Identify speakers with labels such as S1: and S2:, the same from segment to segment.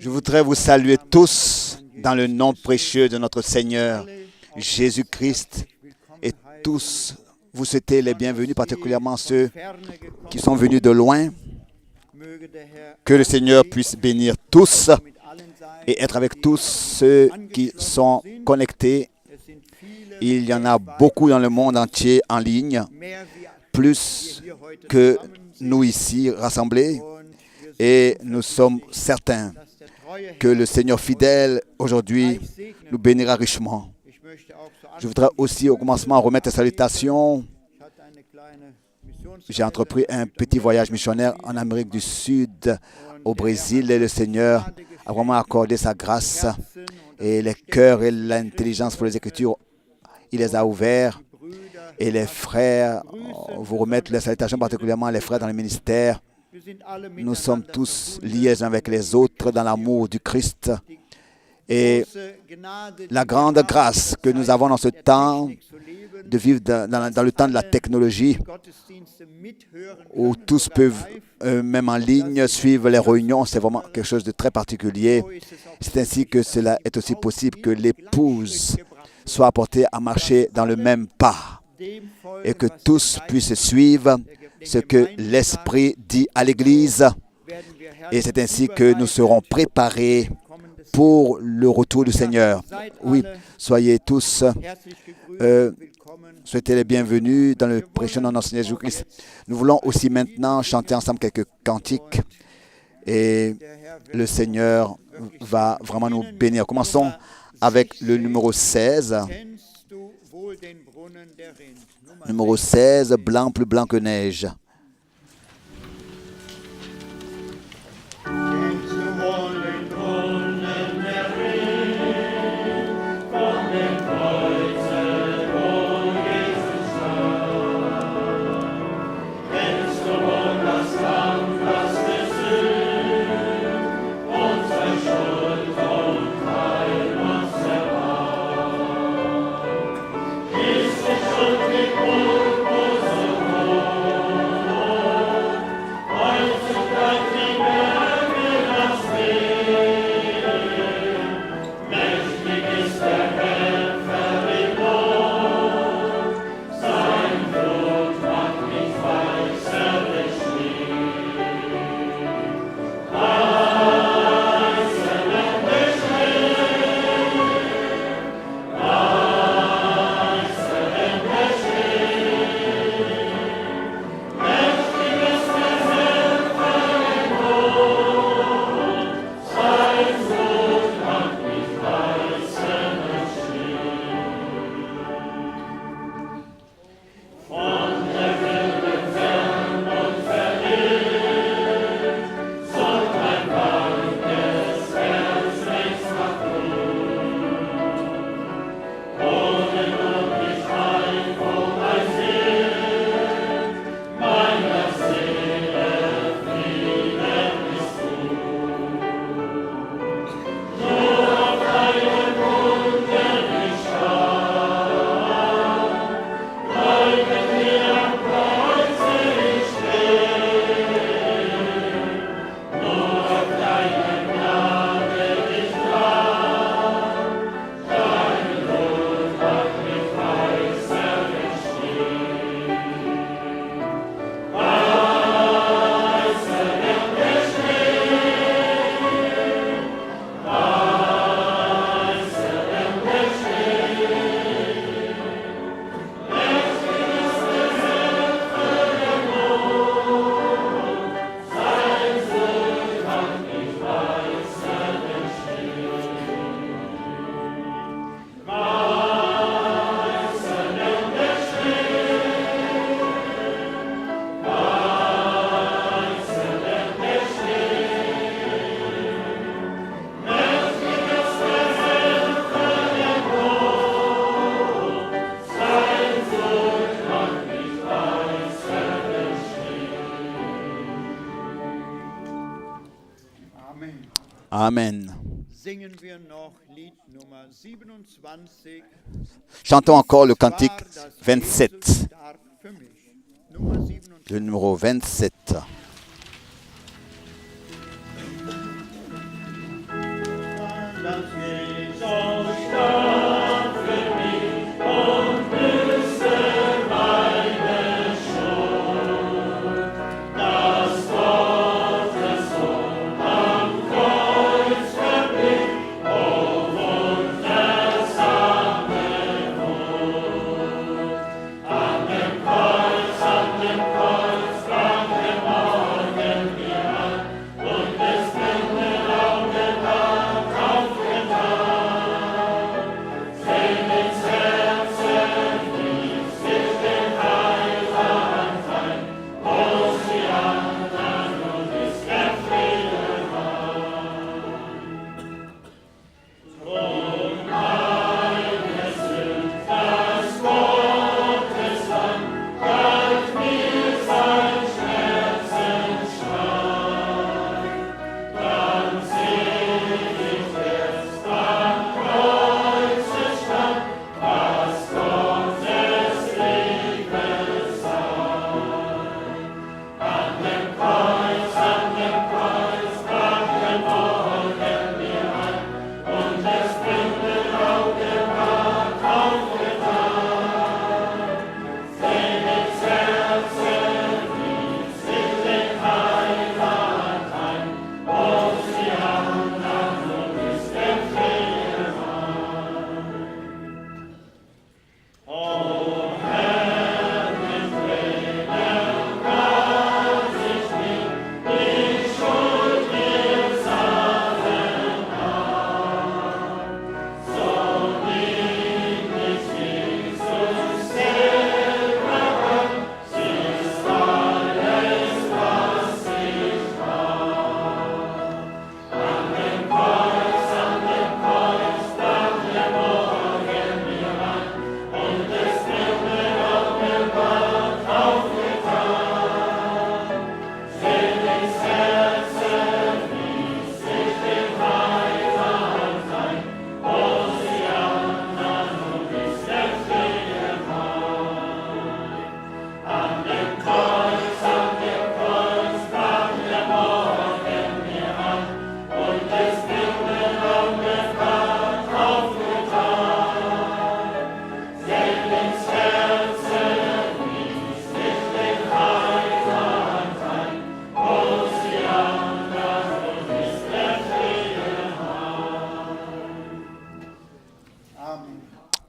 S1: Je voudrais vous saluer tous dans le nom précieux de notre Seigneur Jésus-Christ et tous vous souhaitez les bienvenus, particulièrement ceux qui sont venus de loin. Que le Seigneur puisse bénir tous et être avec tous ceux qui sont connectés. Il y en a beaucoup dans le monde entier en ligne, plus que nous ici rassemblés. Et nous sommes certains que le Seigneur fidèle aujourd'hui nous bénira richement. Je voudrais aussi au commencement remettre les salutations. J'ai entrepris un petit voyage missionnaire en Amérique du Sud, au Brésil, et le Seigneur a vraiment accordé sa grâce et les cœurs et l'intelligence pour les Écritures. Il les a ouverts et les frères vous remettent les salutations, particulièrement les frères dans le ministère. Nous sommes tous liés les uns avec les autres dans l'amour du Christ. Et la grande grâce que nous avons dans ce temps de vivre dans le temps de la technologie, où tous peuvent, même en ligne, suivre les réunions, c'est vraiment quelque chose de très particulier. C'est ainsi que cela est aussi possible que l'épouse soit apportée à marcher dans le même pas et que tous puissent suivre ce que l'Esprit dit à l'Église. Et c'est ainsi que nous serons préparés pour le retour du Seigneur. Oui, soyez tous, souhaitez les bienvenus dans le prêchant de notre Seigneur Jésus-Christ. Nous voulons aussi maintenant chanter ensemble quelques cantiques et le Seigneur va vraiment nous bénir. Commençons avec le numéro 16. Numéro 16, blanc plus blanc que neige. Amen. Chantons encore le cantique 27. Le numéro 27.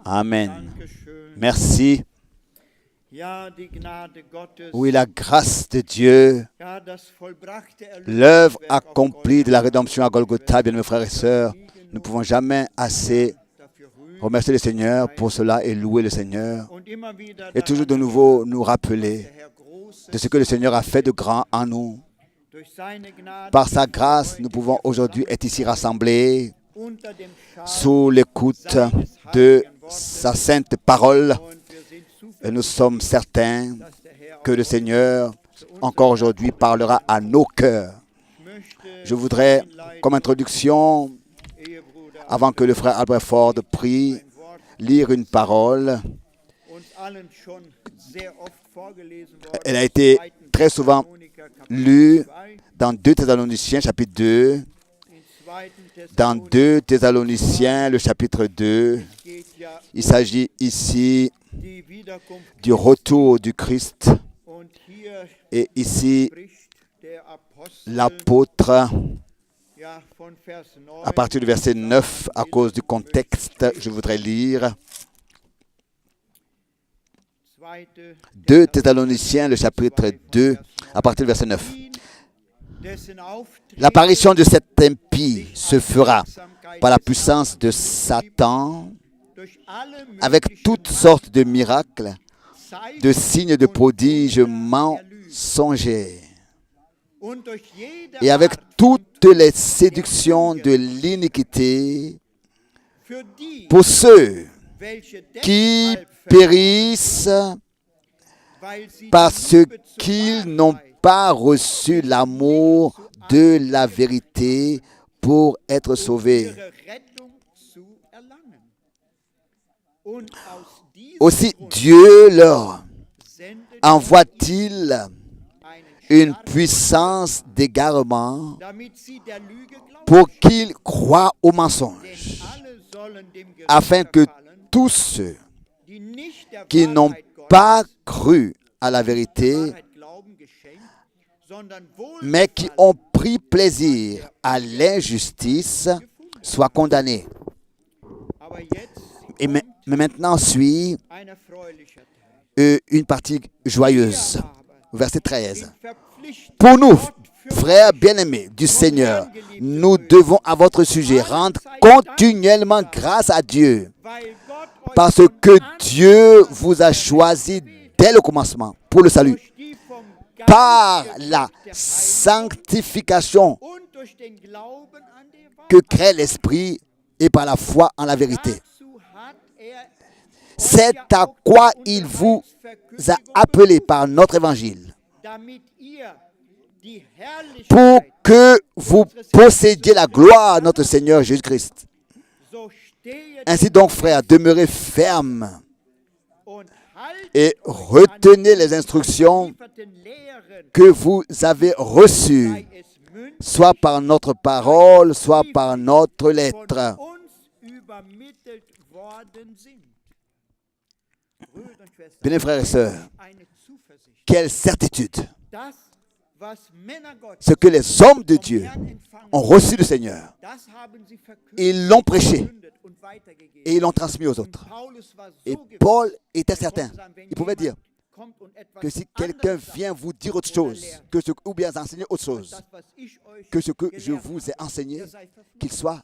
S1: Amen. Merci. Oui, la grâce de Dieu, l'œuvre accomplie de la rédemption à Golgotha, bien mes frères et sœurs, nous ne pouvons jamais assez remercier le Seigneur pour cela et louer le Seigneur. Et toujours de nouveau nous rappeler de ce que le Seigneur a fait de grand en nous. Par sa grâce, nous pouvons aujourd'hui être ici rassemblés sous l'écoute de sa sainte parole. Et nous sommes certains que le Seigneur, encore aujourd'hui, parlera à nos cœurs. Je voudrais, comme introduction, avant que le frère Albert Ford prie, lire une parole. Elle a été très souvent lue dans 2 Thessaloniciens, chapitre 2. Dans 2 Thessaloniciens, le chapitre 2, il s'agit ici du retour du Christ. Et ici, l'apôtre, à partir du verset 9, à cause du contexte, je voudrais lire 2 Thessaloniciens, le chapitre 2, à partir du verset 9. L'apparition de cet impie se fera par la puissance de Satan, avec toutes sortes de miracles, de signes de prodiges mensongers, et avec toutes les séductions de l'iniquité pour ceux qui périssent parce qu'ils n'ont pas reçu l'amour de la vérité pour être sauvés. Aussi Dieu leur envoie-t-il une puissance d'égarement
S2: damit sie der Lüge glauben,
S1: pour qu'ils croient au mensonge,
S2: denn alle sollen dem Gericht
S1: afin que
S2: verfallen,
S1: tous ceux
S2: die nicht der
S1: qui n'ont
S2: Wahrheit Gottes,
S1: pas cru à la
S2: der
S1: vérité,
S2: Wahrheit glauben, geschenkt, sondern
S1: mais qui
S2: wohlgefallen
S1: ont pris plaisir à l'injustice, soient condamnés.
S2: Aber jetzt
S1: Et mais maintenant suit
S2: ein erfreulicher Teil.
S1: une partie joyeuse.
S2: Wir aber
S1: Verset
S2: sind
S1: 13.
S2: verpflichtet,
S1: Pour nous,
S2: Gott für
S1: frères bien-aimés du Seigneur, nous devons à votre sujet rendre continuellement grâce à Dieu,
S2: weil Gott euch
S1: parce
S2: von
S1: que
S2: Anfang
S1: Dieu vous a choisi dès le commencement pour le salut,
S2: durch die vom Geist
S1: par la
S2: geschenkte Heiligung
S1: sanctification
S2: und durch den Glauben an die Wahrheit.
S1: que crée l'Esprit et par la foi en la vérité.
S2: Dazu hat er
S1: C'est à quoi il vous a appelé par notre évangile,
S2: damit ihr die
S1: pour
S2: Herrlichkeit,
S1: que vous possédiez la gloire de notre Seigneur Jésus-Christ.
S2: so stehet
S1: Ainsi donc, frères, demeurez fermes
S2: und haltet
S1: et
S2: euch
S1: retenez
S2: an
S1: les instructions
S2: überlieferten Lehren,
S1: que vous avez reçues,
S2: sei es mündlich
S1: soit par notre parole, soit par notre
S2: von
S1: lettre.
S2: uns übermittelt worden sind. Brüder und Schwestern,
S1: Bien, frères et sœurs,
S2: eine Zuversicht,
S1: quelle certitude!
S2: das, was Männer Gottes
S1: Ce que les hommes de
S2: vom
S1: Dieu
S2: Herrn empfangen,
S1: ont reçu du Seigneur,
S2: das haben sie verkündet,
S1: ils l'ont prêché
S2: verkündet und weitergegeben.
S1: et ils l'ont transmis aux autres.
S2: Paulus war so
S1: Et
S2: gewiss,
S1: Paul était
S2: er
S1: certain,
S2: konnte sagen, wenn
S1: il pouvait dire
S2: jemand kommt und etwas
S1: que si quelqu'un
S2: anderes sagt,
S1: vient vous dire autre chose, que ce, ou bien enseigner autre chose,
S2: das, was ich euch
S1: que ce que je
S2: gelehrt
S1: vous ai
S2: habe,
S1: enseigné,
S2: der sei verflucht.
S1: qu'il soit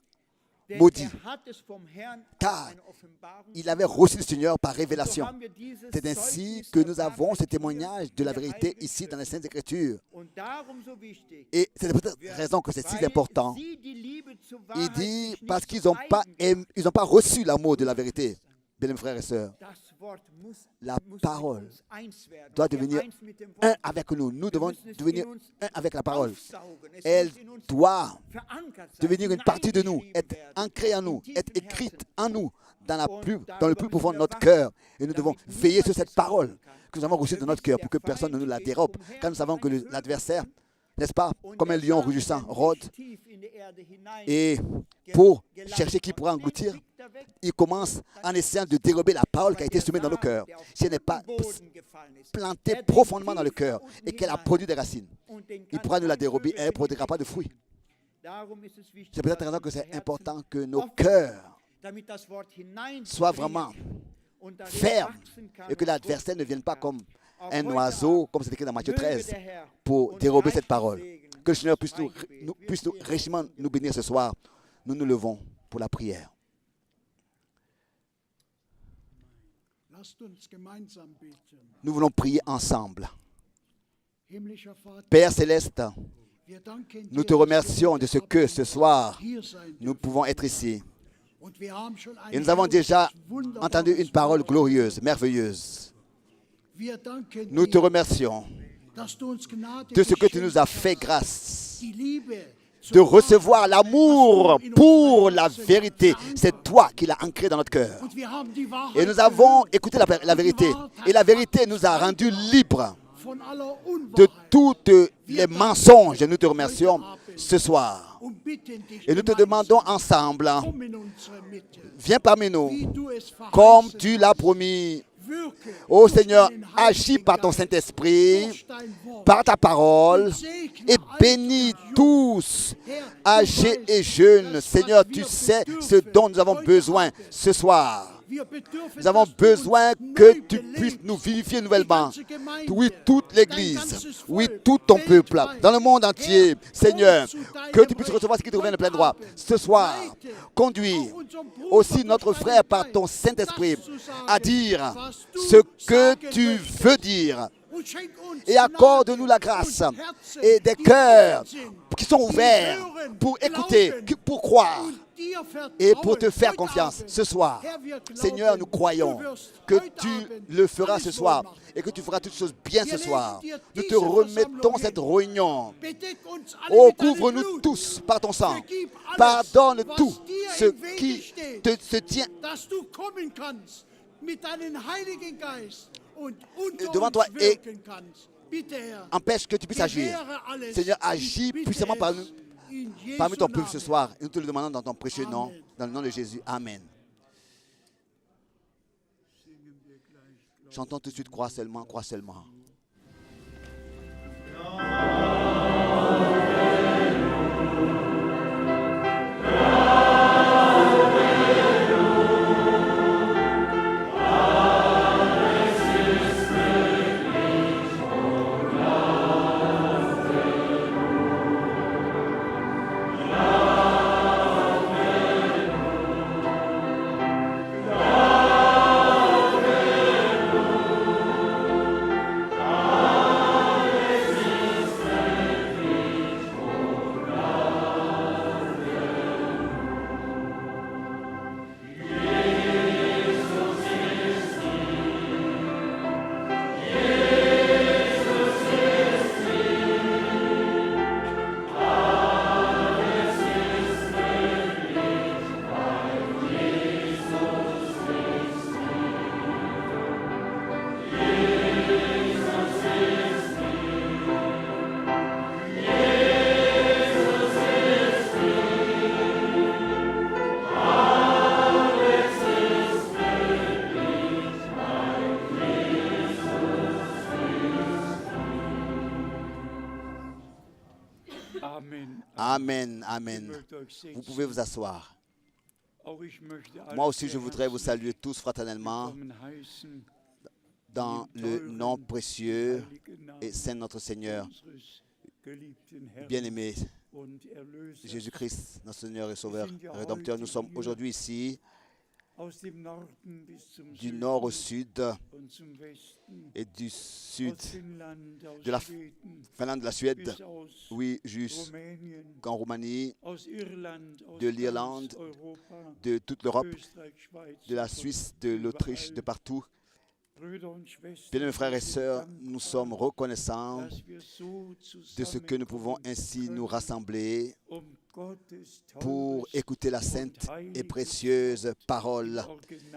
S2: Denn
S1: maudit.
S2: er hat es vom Herrn
S1: Car
S2: als eine Offenbarung
S1: il avait reçu du Seigneur par
S2: so
S1: révélation.
S2: haben wir dieses
S1: C'est ainsi
S2: Zeugnis
S1: que
S2: der
S1: nous avons
S2: Wahrheit
S1: ce
S2: hier
S1: témoignage de la
S2: in der
S1: vérité
S2: Heiligen
S1: ici dans les
S2: Schrift.
S1: Saintes Écritures.
S2: Und darum so wichtig,
S1: Et c'est pour cette raison que c'est si
S2: weil
S1: important.
S2: sie die Liebe zur
S1: Il
S2: Wahrheit
S1: dit
S2: sich
S1: parce
S2: nicht
S1: qu'ils
S2: zu
S1: n'ont pas,
S2: eigen
S1: ils ont pas reçu l'amour de la vérité. Bien, frères et sœurs,
S2: Das Wort muss
S1: la
S2: mit
S1: parole
S2: uns eins werden.
S1: doit
S2: Wir
S1: devenir
S2: eins mit dem Wort.
S1: un avec nous. Nous devons
S2: müssen es
S1: devenir
S2: in uns
S1: un avec la parole.
S2: aufsaugen. Es
S1: Elle
S2: muss in uns
S1: doit
S2: verankert sein,
S1: devenir une partie de nous,
S2: hineingeschrieben
S1: être
S2: werden,
S1: ancrée en nous,
S2: in
S1: être
S2: tiefen
S1: écrite
S2: Herzen.
S1: en nous, dans
S2: Und
S1: le plus
S2: darüber
S1: profond de
S2: müssen wir
S1: notre
S2: wachen,
S1: cœur. Et nous
S2: damit
S1: devons
S2: niemand
S1: veiller sur
S2: es
S1: cette
S2: saugen
S1: parole
S2: kann.
S1: que nous avons reçue de notre cœur pour que personne ne nous la dérobe. Quand nous savons que l'adversaire, n'est-ce pas, comme un lion rugissant, rôde, et pour chercher qui pourra engloutir, il commence en essayant de dérober la parole qui a été semée dans nos cœurs. Si elle n'est pas plantée profondément dans le cœur et qu'elle a produit des racines, il pourra nous la dérober et elle ne produira pas de fruits. C'est pour cette raison que c'est important que nos cœurs soient vraiment fermes et que l'adversaire ne vienne pas comme un oiseau, comme c'est écrit dans Matthieu 13, pour dérober cette parole. Que le Seigneur puisse nous richement nous bénir ce soir. Nous nous levons pour la prière. Nous voulons prier ensemble. Père céleste, nous te remercions de ce que ce soir, nous pouvons être ici. Et nous avons déjà entendu une parole glorieuse, merveilleuse. Nous te remercions de ce que tu nous as fait grâce, de recevoir l'amour pour la vérité. C'est toi qui l'as ancré dans notre cœur. Et nous avons écouté la vérité. Et la vérité nous a rendus libres de tous les mensonges. Et nous te remercions ce soir. Et nous te demandons ensemble, viens parmi nous, comme tu l'as promis. Ô Seigneur, agis par ton Saint-Esprit, par ta parole, et bénis tous, âgés et jeunes. Seigneur, tu sais ce dont nous avons besoin ce soir. Nous avons besoin que tu puisses nous vivifier nouvellement. Oui, toute l'Église, oui, tout ton peuple, dans le monde entier. Seigneur, que tu puisses recevoir ce qui te revient de plein droit. Ce soir, conduis aussi notre frère par ton Saint-Esprit à dire ce que tu veux dire. Et accorde-nous la grâce et des cœurs qui sont ouverts pour écouter, pour croire et pour te faire confiance ce soir. Seigneur, nous croyons que tu le feras ce soir et que tu feras toutes choses bien ce soir. Nous te remettons cette réunion. Oh, couvre-nous tous par ton sang. Pardonne tout ce qui se tient devant toi empêche que tu puisses agir. Seigneur, agis puissamment parmi ton peuple ce soir. Et nous te le demandons dans ton précieux nom, dans le nom de Jésus. Amen. Chantons tout de suite, crois seulement, crois seulement. Amen, amen. Vous pouvez vous asseoir. Moi aussi, je voudrais vous saluer tous fraternellement dans le nom précieux et saint de notre Seigneur, bien-aimé Jésus-Christ, notre Seigneur et Sauveur, Rédempteur. Nous sommes aujourd'hui ici, du nord au sud et du sud de la Finlande, de la Suède, oui, jusqu'en Roumanie, de l'Irlande, de toute l'Europe, de la Suisse, de l'Autriche, de partout. Bien, mes frères et sœurs, nous sommes reconnaissants de ce que nous pouvons ainsi nous rassembler pour écouter la sainte et précieuse parole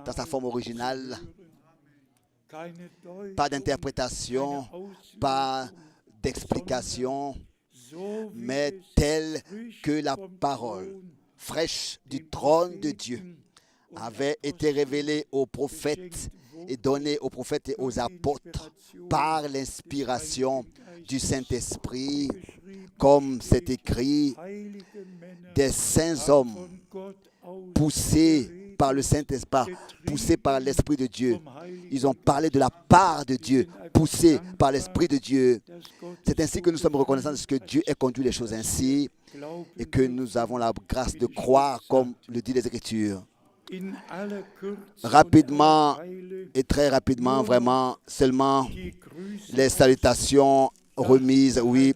S1: dans sa forme originale. Pas d'interprétation, pas d'explication, mais telle que la parole fraîche du trône de Dieu avait été révélée aux prophètes et donnée aux prophètes et aux apôtres par l'inspiration du Saint-Esprit, comme c'est écrit, des saints hommes poussés par le Saint-Esprit, poussés par l'Esprit de Dieu. Ils ont parlé de la part de Dieu, poussés par l'Esprit de Dieu. C'est ainsi que nous sommes reconnaissants de ce que Dieu ait conduit les choses ainsi et que nous avons la grâce de croire comme le dit les Écritures. Rapidement et très rapidement, vraiment, seulement les salutations remises, oui,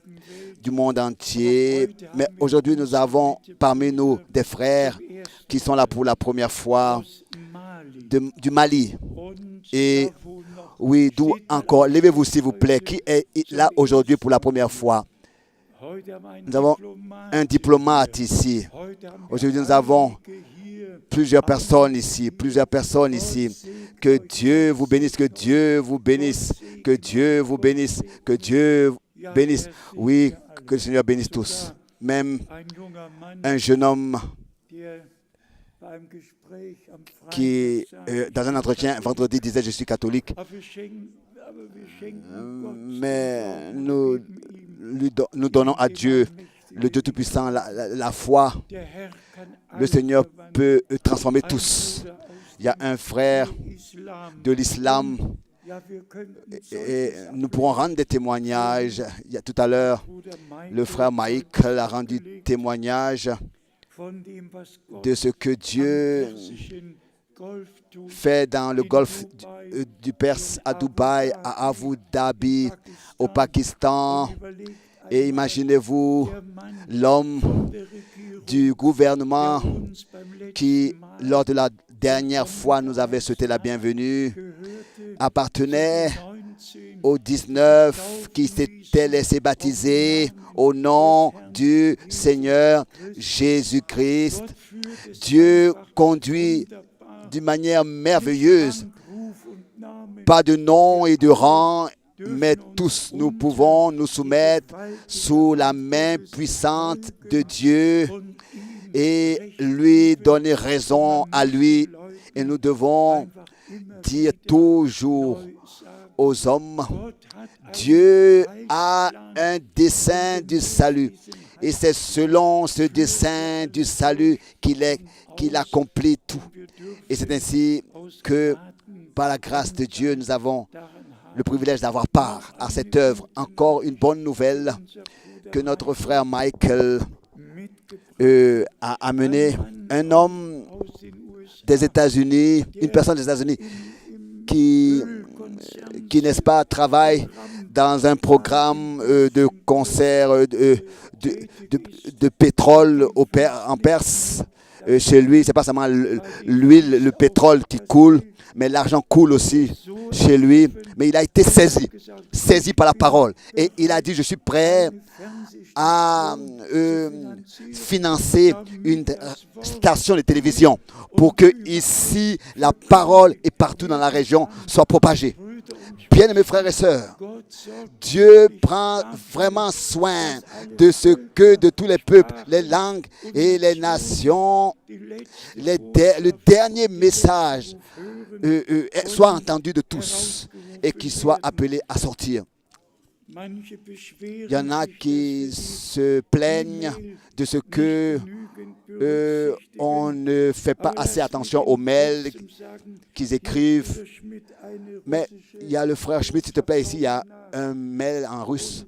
S1: du monde entier. Mais aujourd'hui, nous avons parmi nous des frères qui sont là pour la première fois du Mali. Et oui, d'où encore, levez-vous s'il vous plaît, qui est là aujourd'hui pour la première fois. Nous avons un diplomate ici. Aujourd'hui, nous avons plusieurs personnes ici. Que Dieu vous bénisse, que Dieu vous bénisse, que Dieu vous bénisse, que Dieu bénisse. Oui, que le Seigneur bénisse tous. Même un jeune homme qui, dans un entretien vendredi, disait « Je suis catholique ». Mais nous donnons à Dieu, le Dieu Tout-Puissant, la foi. Le Seigneur peut transformer tous. Il y a un frère de l'islam et nous pourrons rendre des témoignages. Il y a tout à l'heure, le frère Michael a rendu témoignage de ce que Dieu fait dans le golfe du Perse, à Dubaï, à Abu Dhabi, au Pakistan. Et imaginez-vous l'homme du gouvernement qui, lors de la dernière fois, nous avait souhaité la bienvenue, appartenait aux 19 qui s'étaient laissés baptiser au nom du Seigneur Jésus-Christ. Dieu conduit d'une manière merveilleuse, pas de nom et de rang mais tous nous pouvons nous soumettre sous la main puissante de Dieu et lui donner raison à lui. Et nous devons dire toujours aux hommes, Dieu a un dessein du salut. Et c'est selon ce dessein du salut qu'il accomplit tout. Et c'est ainsi que, par la grâce de Dieu, nous avons le privilège d'avoir part à cette œuvre. Encore une bonne nouvelle que notre frère Michael a amené. Un homme des États-Unis, une personne des États-Unis qui n'est-ce pas, travaille dans un programme de concert de pétrole en Perse. Chez lui, ce n'est pas seulement l'huile, le pétrole qui coule, mais l'argent coule aussi chez lui. Mais il a été saisi par la parole. Et il a dit, je suis prêt à financer une station de télévision pour que ici, la parole et partout dans la région soit propagée. Bien-aimés frères et sœurs, Dieu prend vraiment soin de ce que de tous les peuples, les langues et les nations, le dernier message soit entendu de tous et qu'il soit appelé à sortir. Il y en a qui se plaignent de ce que on ne fait pas assez attention aux mails qu'ils écrivent. Mais il y a le frère Schmidt, s'il te plaît, ici, il y a un mail en russe.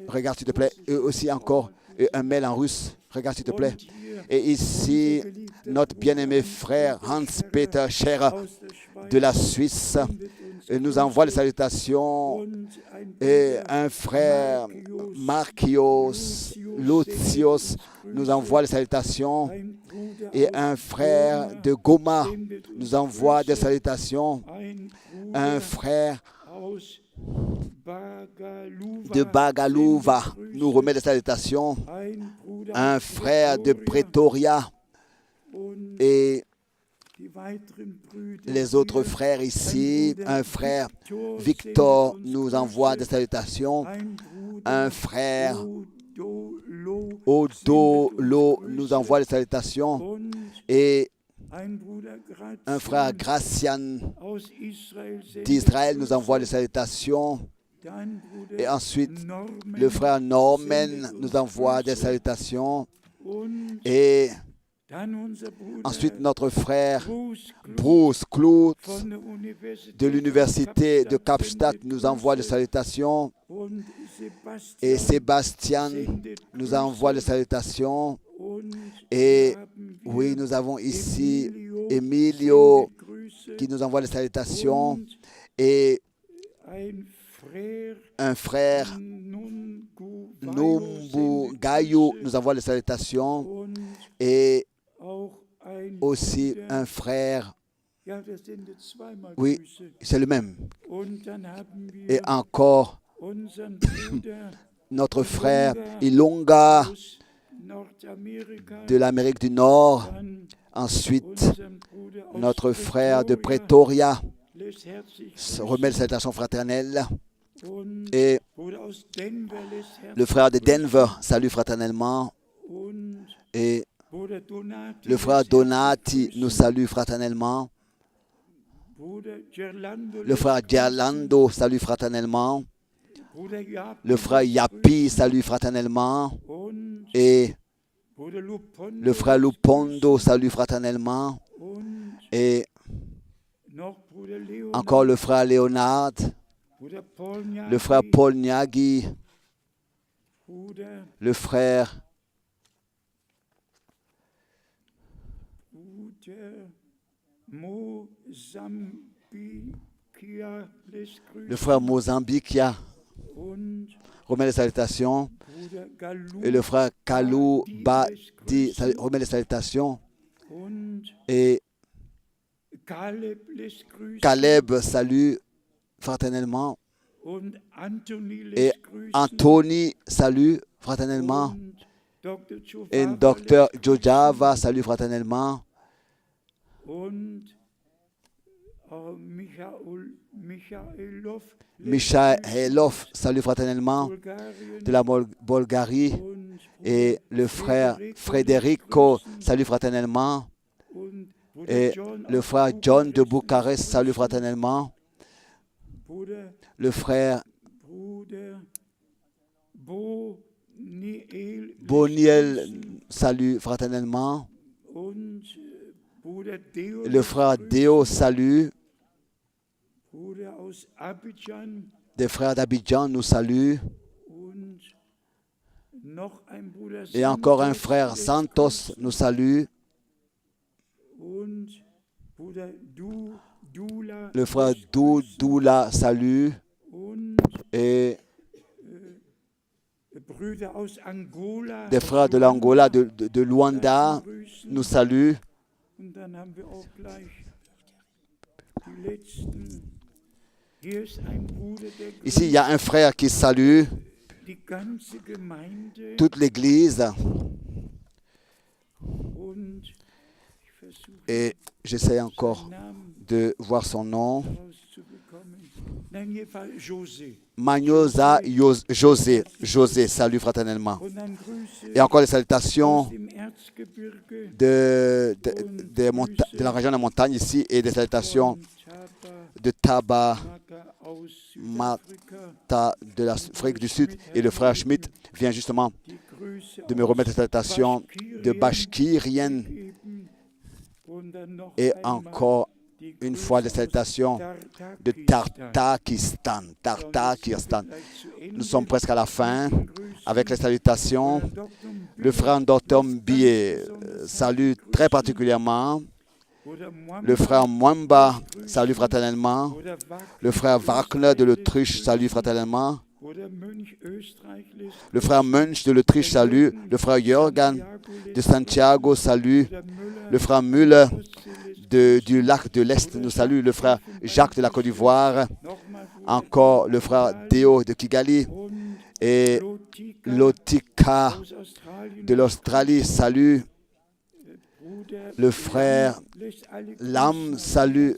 S1: Regarde, s'il te plaît, aussi encore un mail en russe. Regarde, s'il te plaît. Et ici, notre bien-aimé frère Hans-Peter Scherer de la Suisse nous envoie les salutations. Et un frère Markios Lutios nous envoie les salutations. Et un frère de Goma nous envoie des salutations. Un frère de Bagalouva nous remet des salutations. Un frère de Pretoria et les autres frères ici. Un frère Victor nous envoie des salutations. Un frère Odolo nous envoie des salutations. Et un frère Gracian d'Israël nous envoie des salutations. Et ensuite, le frère Norman nous envoie des salutations. Et ensuite, notre frère Bruce Kloot de l'université de Kapstadt nous envoie des salutations. Et Sébastien nous envoie des salutations. Et oui, nous avons ici Emilio qui nous envoie des salutations. Et un frère Numbu Gayou nous envoie des salutations. Et aussi un frère, oui, c'est le même. Et encore notre frère Ilonga de l'Amérique du Nord. Ensuite, notre frère de Pretoria remet les salutations fraternelles. Et le frère de Denver salue fraternellement. Et le frère Donati nous salue fraternellement. Le frère Gerlando salue fraternellement. Le frère Yapi salue fraternellement. Et le frère Lupondo salue fraternellement. Et encore le frère Léonard. Le frère Paul Nyagi. Le frère Mozambikia remet les salutations. Et le frère Kalou Badi remet les salutations. Et Caleb salue fraternellement. Et Anthony salue fraternellement. Et Dr. Jojava salue fraternellement. Michailov salue fraternellement de la Bulgarie. Et le frère Federico salue fraternellement. Et le frère John de Bucarest salue fraternellement. Le frère Boniel salue fraternellement. Le frère Deo salue. Des frères d'Abidjan nous saluent. Et encore un frère Santos nous salue. Le frère Doula salue. Et des frères de l'Angola, de Luanda nous saluent. Ici, il y a un frère qui salue toute l'Église. Et j'essaie encore de voir son nom. Magnosa José, salut fraternellement. Et encore les salutations de la région de la montagne ici et des salutations de Taba, Mata de l'Afrique du Sud. Et le frère Schmidt vient justement de me remettre les salutations de Bashkirien. Et encore une fois les salutations de Tartakistan. Nous sommes presque à la fin avec les salutations. Le frère Dr Mbie salue très particulièrement. Le frère Mwamba salue fraternellement. Le frère Wagner de l'Autriche salue fraternellement. Le frère Münch de l'Autriche salue. Le frère Jorgan de Santiago salue. Le frère Müller du lac de l'Est nous salue. Le frère Jacques de la Côte d'Ivoire. Encore le frère Deo de Kigali. Et Lotika de l'Australie salue. Le frère Lam salue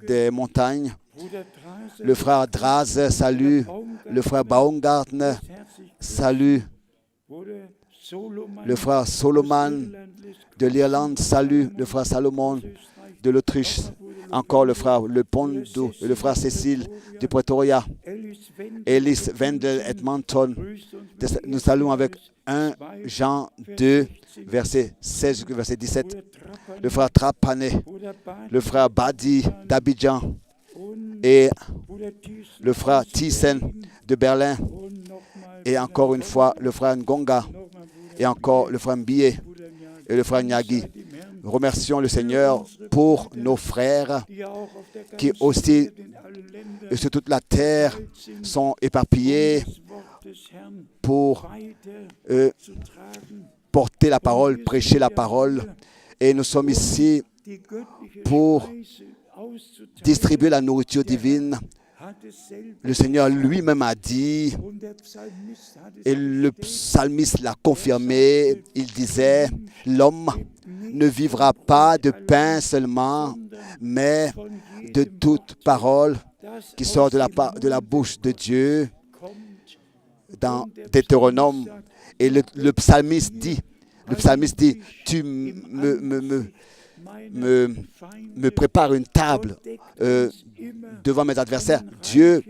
S1: des montagnes. Le frère Draz salue. Le frère Baumgartner salue. Le frère Solomon de l'Irlande salue. Le frère Salomon de l'Autriche. Encore le frère Le Pondo et le frère Cécile de Pretoria. Ellis Wendel Edmonton. Nous saluons avec 1 Jean 2, verset 16, verset 17. Le frère Trapane, le frère Badi d'Abidjan et le frère Thyssen de Berlin. Et encore une fois, le frère Ngonga et encore le frère Mbie et le frère Nyagi. Remercions le Seigneur pour nos frères qui aussi sur toute la terre sont éparpillés pour porter la parole, prêcher la parole. Et nous sommes ici pour distribuer la nourriture divine. Le Seigneur lui-même a dit, et le psalmiste l'a confirmé, il disait, l'homme ne vivra pas de pain seulement, mais de toute parole qui sort de la bouche de Dieu. Dans Deutéronome, et le psalmiste dit, tu me prépares une table devant mes adversaires. Dieu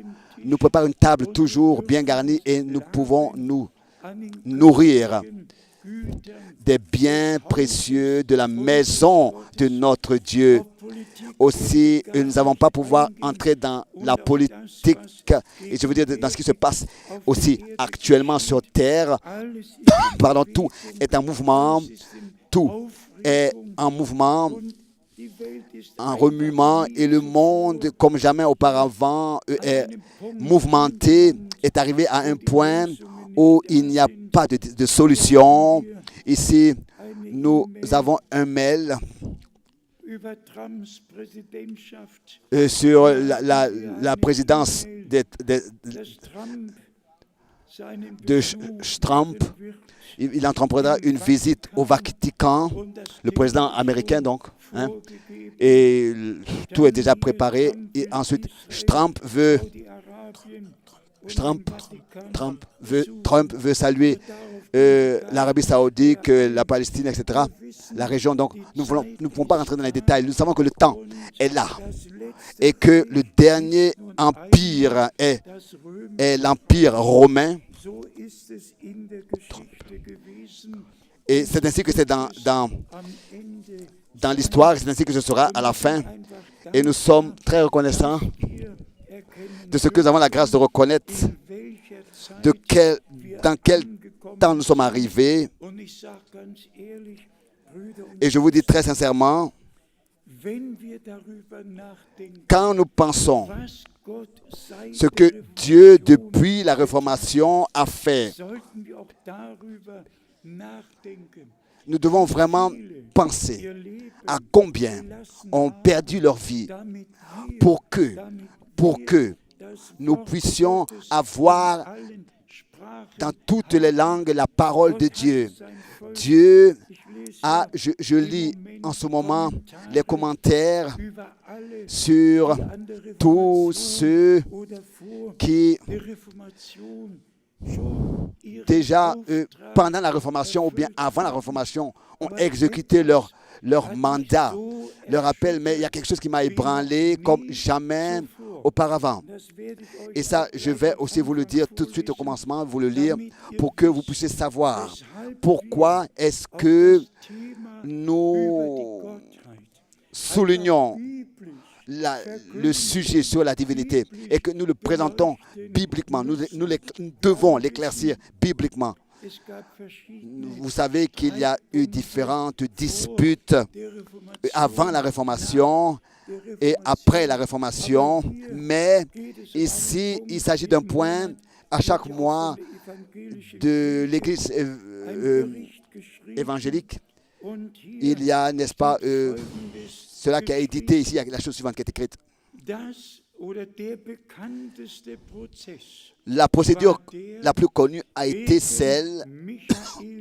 S1: nous prépare une table toujours bien garnie et nous pouvons nous nourrir des biens précieux de la maison de notre Dieu. Aussi, nous n'avons pas pouvoir entrer dans la politique, et je veux dire dans ce qui se passe aussi actuellement sur terre. Pardon, tout est en mouvement, en remuement, et le monde, comme jamais auparavant, est mouvementé, est arrivé à un point où il n'y a pas de solution. Ici, nous avons un mail sur la présidence de Trump. Il entreprendra une visite au Vatican, le président américain donc. Hein, et tout est déjà préparé. Et ensuite, Trump veut saluer l'Arabie Saoudite, la Palestine, etc. La région. Donc, nous ne pouvons pas rentrer dans les détails. Nous savons que le temps est là et que le dernier empire est l'empire romain. Et c'est ainsi que c'est dans l'histoire, c'est ainsi que ce sera à la fin. Et nous sommes très reconnaissants de ce que nous avons la grâce de reconnaître, dans quel temps nous sommes arrivés. Et je vous dis très sincèrement, quand nous pensons ce que Dieu, depuis la Réformation, a fait, nous devons vraiment penser à combien ont perdu leur vie pour que nous puissions avoir dans toutes les langues la parole de Dieu. Dieu a, je lis en ce moment les commentaires sur tous ceux qui déjà pendant la Réformation ou bien avant la Réformation ont exécuté leur mandat, leur appel, mais il y a quelque chose qui m'a ébranlé comme jamais auparavant. Et ça, je vais aussi vous le dire tout de suite au commencement, vous le lire, pour que vous puissiez savoir pourquoi est-ce que nous soulignons le sujet sur la divinité et que nous le présentons bibliquement. Nous devons l'éclaircir bibliquement. Vous savez qu'il y a eu différentes disputes avant la Réformation et après la Réformation, mais ici, il s'agit d'un point à chaque mois de l'Église évangélique. Il y a, n'est-ce pas, cela qui a édité ici, il y a la chose suivante qui est écrite. La procédure la plus connue a été celle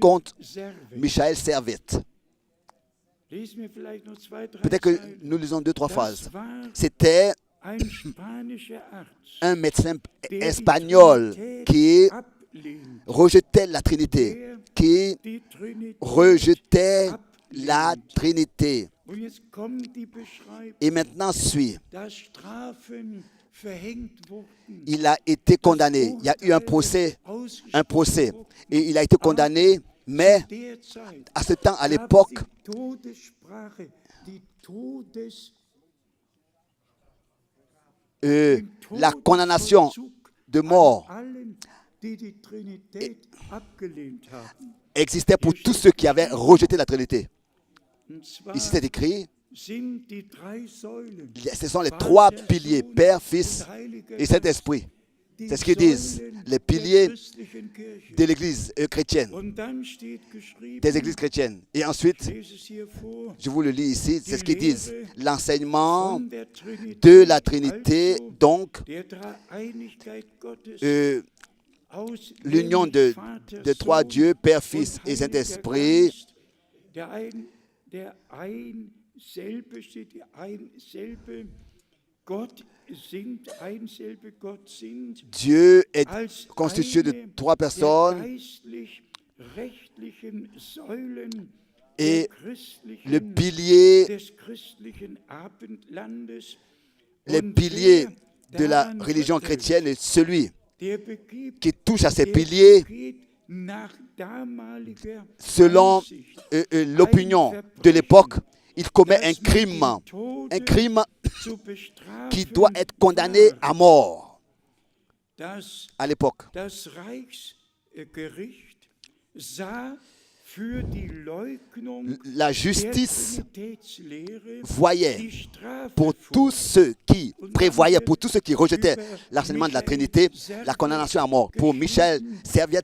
S1: contre Michael Servet. Peut-être que nous lisons 2-3 phrases. C'était un médecin espagnol qui rejetait la Trinité, la Trinité. Et maintenant suit. Il a été condamné. Il y a eu un procès. Et il a été condamné, mais à ce temps, à l'époque, la condamnation de mort existait pour tous ceux qui avaient rejeté la Trinité. Ici, c'est écrit, ce sont les 3 piliers, Père, Fils et Saint-Esprit. C'est ce qu'ils disent, les piliers de l'Église chrétienne, des églises chrétiennes. Et ensuite, je vous le lis ici, c'est ce qu'ils disent, l'enseignement de la Trinité, donc l'union de 3 dieux, Père, Fils et Saint-Esprit. Dieu est constitué de 3 personnes et le pilier, les piliers de la religion chrétienne est celui qui touche à ces piliers selon l'opinion de l'époque. Il commet un crime qui doit être condamné à mort à l'époque. La justice voyait pour tous ceux qui prévoyaient, pour tous ceux qui rejetaient l'enseignement de la Trinité, la condamnation à mort. Pour Michael Servet,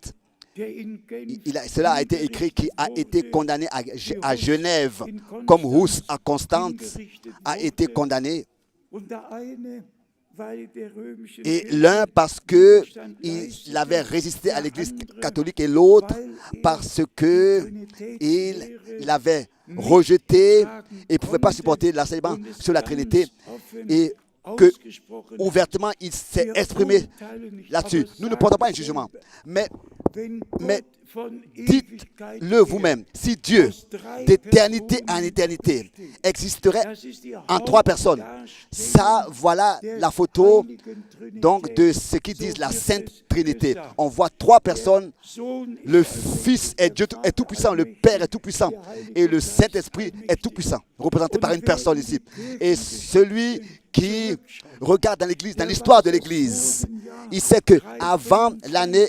S1: cela a été écrit, qui a été condamné à Genève, comme Hus à Constance a été condamné. Et l'un parce qu'il avait résisté à l'Église catholique et l'autre parce qu'il avait rejeté et ne pouvait pas supporter l'enseignement sur la Trinité et que ouvertement il s'est exprimé là-dessus. Nous ne portons pas un jugement, mais dites-le vous-même. Si Dieu, d'éternité en éternité, existerait en trois personnes, ça, voilà la photo donc de ce qu'ils disent la Sainte Trinité. On voit trois personnes. Le Fils est Dieu est tout-puissant, le Père est tout-puissant et le Saint-Esprit est tout-puissant, représenté par une personne ici. Et celui qui regarde dans l'Église, dans l'histoire de l'Église, il sait qu'avant l'année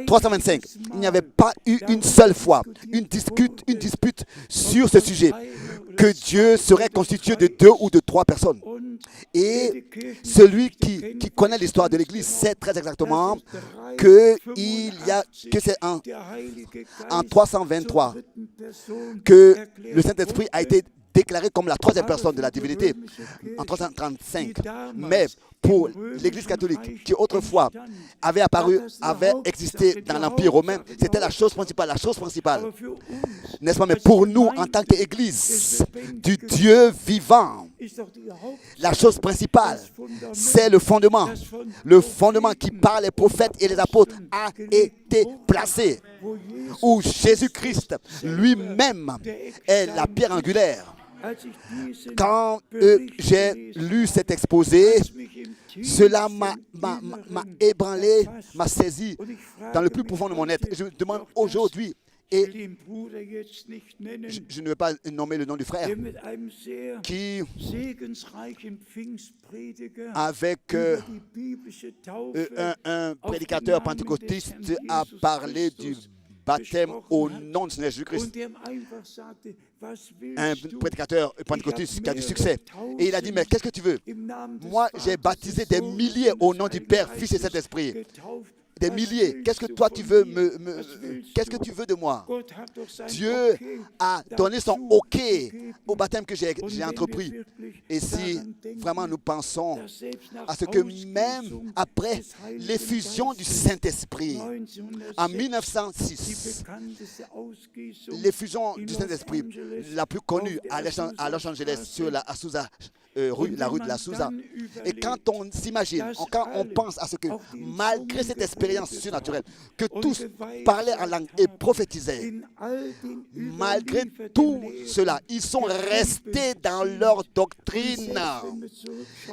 S1: 325, il n'y avait pas eu une seule fois une dispute sur ce sujet, que Dieu serait constitué de 2 ou de 3 personnes. Et celui qui connaît l'histoire de l'Église sait très exactement que c'est en 323 que le Saint-Esprit a été déclaré comme la troisième personne de la divinité en 335. Mais pour l'Église catholique, qui autrefois avait existé dans l'Empire romain, c'était la chose principale, n'est-ce pas? Mais pour nous, en tant qu'Église du Dieu vivant, la chose principale, c'est le fondement qui par les prophètes et les apôtres a été placé, où Jésus-Christ lui-même est la pierre angulaire. Quand j'ai lu cet exposé, cela m'a ébranlé, m'a saisi dans le plus profond de mon être. Je me demande aujourd'hui, et je ne vais pas nommer le nom du frère, qui, avec un prédicateur pentecôtiste, a parlé du baptême au nom du Seigneur Jésus-Christ. Un prédicateur pentecôtiste qui a du succès. Et il a dit, mais qu'est-ce que tu veux? Moi, j'ai baptisé des milliers au nom du Père, Fils et Saint-Esprit. Des milliers. Qu'est-ce que toi tu veux qu'est-ce que tu veux de moi? Dieu a donné son OK au baptême que j'ai entrepris. Et si vraiment nous pensons à ce que même après l'effusion du Saint-Esprit en 1906, l'effusion du Saint-Esprit la plus connue à Los Angeles sur la rue de la Souza. Et quand on s'imagine, quand on pense à ce que malgré cette expérience surnaturelle, que tous parlaient en langue et prophétisaient, malgré tout cela, ils sont restés dans leur doctrine.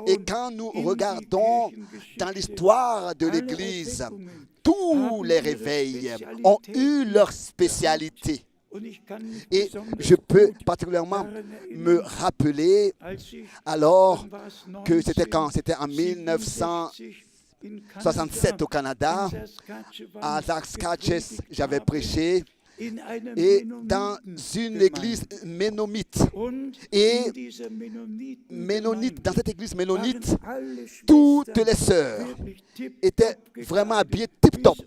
S1: Et quand nous regardons dans l'histoire de l'Église, tous les réveils ont eu leur spécialité. Et je peux particulièrement me rappeler alors que c'était en 1967 au Canada, à Saskatchewan, j'avais prêché et dans une église ménonite. Et dans cette église ménonite, toutes les sœurs étaient vraiment habillées tip-top.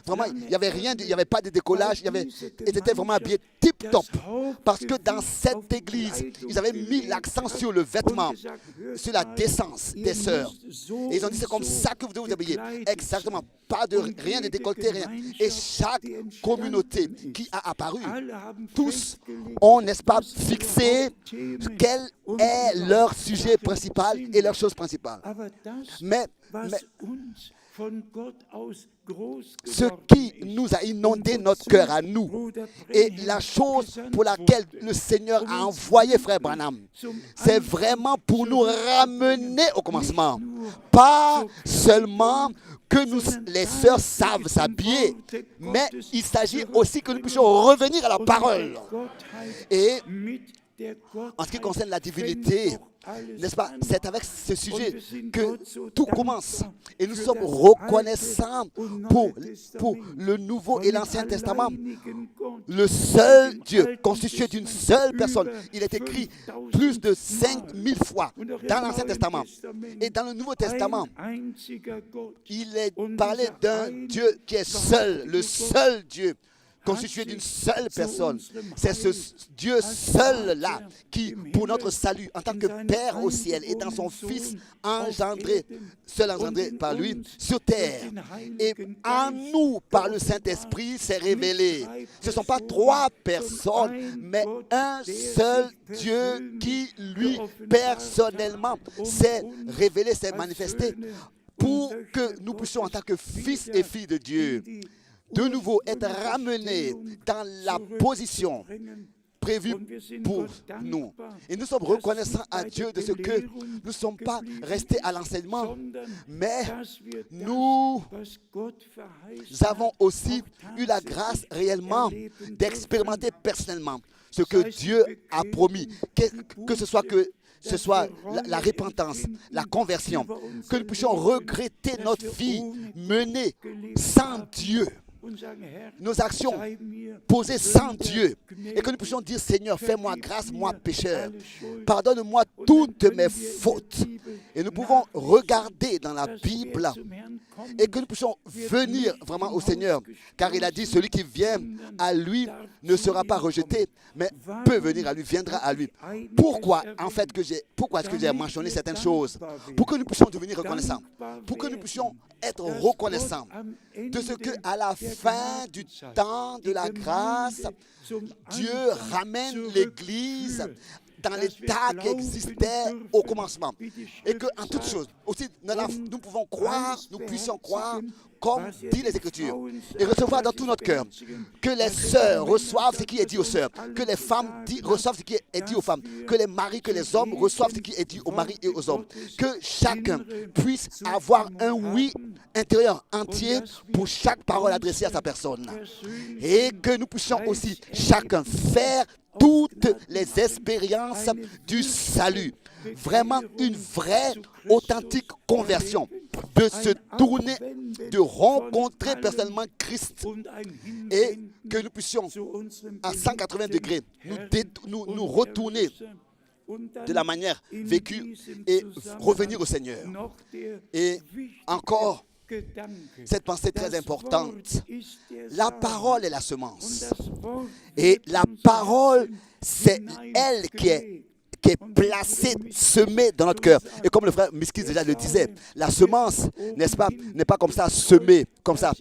S1: Vraiment, il n'y avait rien, il n'y avait pas de décollage, elles étaient vraiment habillées tip-top. Parce que dans cette église, ils avaient mis l'accent sur le vêtement, sur la décence des sœurs. Et ils ont dit, c'est comme ça que vous devez vous habiller. Exactement, pas de rien de décolleté, rien. Et chaque communauté qui a apparu, tous ont, n'est-ce pas, fixé quel est leur sujet principal et leur chose principale. Mais ce qui nous a inondé notre cœur à nous et la chose pour laquelle le Seigneur a envoyé Frère Branham, c'est vraiment pour nous ramener au commencement. Pas seulement que les sœurs savent s'habiller, mais il s'agit aussi que nous puissions revenir à la parole. Et en ce qui concerne la divinité, n'est-ce pas, c'est avec ce sujet que tout commence. Et nous sommes reconnaissants pour le Nouveau et l'Ancien Testament. Le seul Dieu, constitué d'une seule personne. Il est écrit plus de 5000 fois dans l'Ancien Testament. Et dans le Nouveau Testament, il est parlé d'un Dieu qui est seul, le seul Dieu constitué d'une seule personne. C'est ce Dieu seul-là qui, pour notre salut, en tant que Père au ciel et dans son Fils engendré, seul engendré par lui, sur terre, et en nous, par le Saint-Esprit, s'est révélé. Ce ne sont pas trois personnes, mais un seul Dieu qui, lui, personnellement, s'est révélé, s'est manifesté, pour que nous puissions, en tant que fils et filles de Dieu, de nouveau être ramenés dans la position prévue pour nous. Et nous sommes reconnaissants à Dieu de ce que nous ne sommes pas restés à l'enseignement, mais nous avons aussi eu la grâce réellement d'expérimenter personnellement ce que Dieu a promis, que ce soit la repentance, la conversion, que nous puissions regretter notre vie menée sans Dieu, nos actions posées sans Dieu, et que nous puissions dire: Seigneur, fais-moi grâce, moi pécheur, pardonne-moi toutes mes fautes. Et nous pouvons regarder dans la Bible et que nous puissions venir vraiment au Seigneur, car il a dit: celui qui vient à lui ne sera pas rejeté, mais peut venir à lui, viendra à lui. Pourquoi est-ce que j'ai mentionné certaines choses? Pour que nous puissions devenir reconnaissants, pour que nous puissions être reconnaissants de ce que à la fin du temps de la grâce, Dieu ramène l'Église dans l'état qui existait au commencement. Et qu'en toutes choses, aussi, nous pouvons croire, nous puissions croire, comme dit les Écritures, et recevoir dans tout notre cœur, que les sœurs reçoivent ce qui est dit aux sœurs, que les femmes reçoivent ce qui est dit aux femmes, que les maris, que les hommes reçoivent ce qui est dit aux maris et aux hommes, que chacun puisse avoir un oui intérieur entier pour chaque parole adressée à sa personne, et que nous puissions aussi chacun faire toutes les expériences du salut. Vraiment une vraie, authentique conversion. De se tourner, de rencontrer personnellement Christ. Et que nous puissions, à 180 degrés, nous retourner de la manière vécue et revenir au Seigneur. Et encore, cette pensée très importante, la parole est la semence. Et la parole, c'est elle qui est placée, semée dans notre cœur. Et comme le frère Miskis déjà le disait, la semence, n'est-ce pas, n'est pas comme ça semée, comme ça,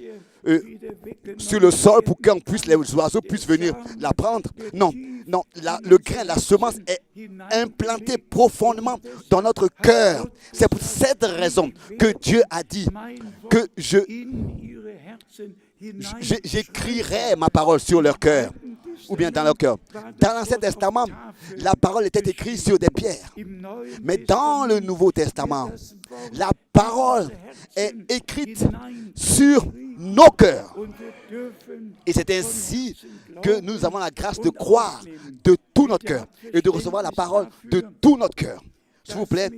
S1: sur le sol pour qu'on puisse, les oiseaux puissent venir la prendre. Non, le grain, la semence est implantée profondément dans notre cœur. C'est pour cette raison que Dieu a dit que j'écrirai ma parole sur leur cœur, ou bien dans leur cœur. Dans l'Ancien Testament, la parole était écrite sur des pierres. Mais dans le Nouveau Testament, la parole est écrite sur nos cœurs. Et c'est ainsi que nous avons la grâce de croire de tout notre cœur et de recevoir la parole de tout notre cœur. S'il vous plaît,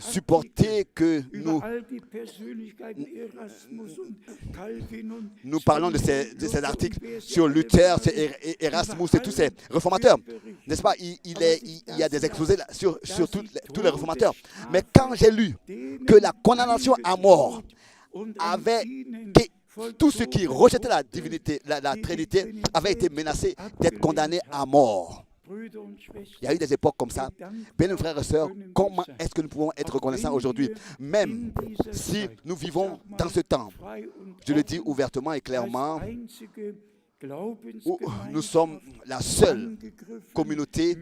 S1: supporter que nous parlons de ces articles sur Luther, Erasmus et tous ces réformateurs. N'est-ce pas? Il y a des exposés sur tous les réformateurs. Mais quand j'ai lu que la condamnation à mort avait été, tout ceux qui rejetaient la divinité, la Trinité, avaient été menacés d'être condamnés à mort. Il y a eu des époques comme ça. Bien, frères et sœurs, comment est-ce que nous pouvons être reconnaissants aujourd'hui, même si nous vivons dans ce temps? Je le dis ouvertement et clairement, où nous sommes la seule communauté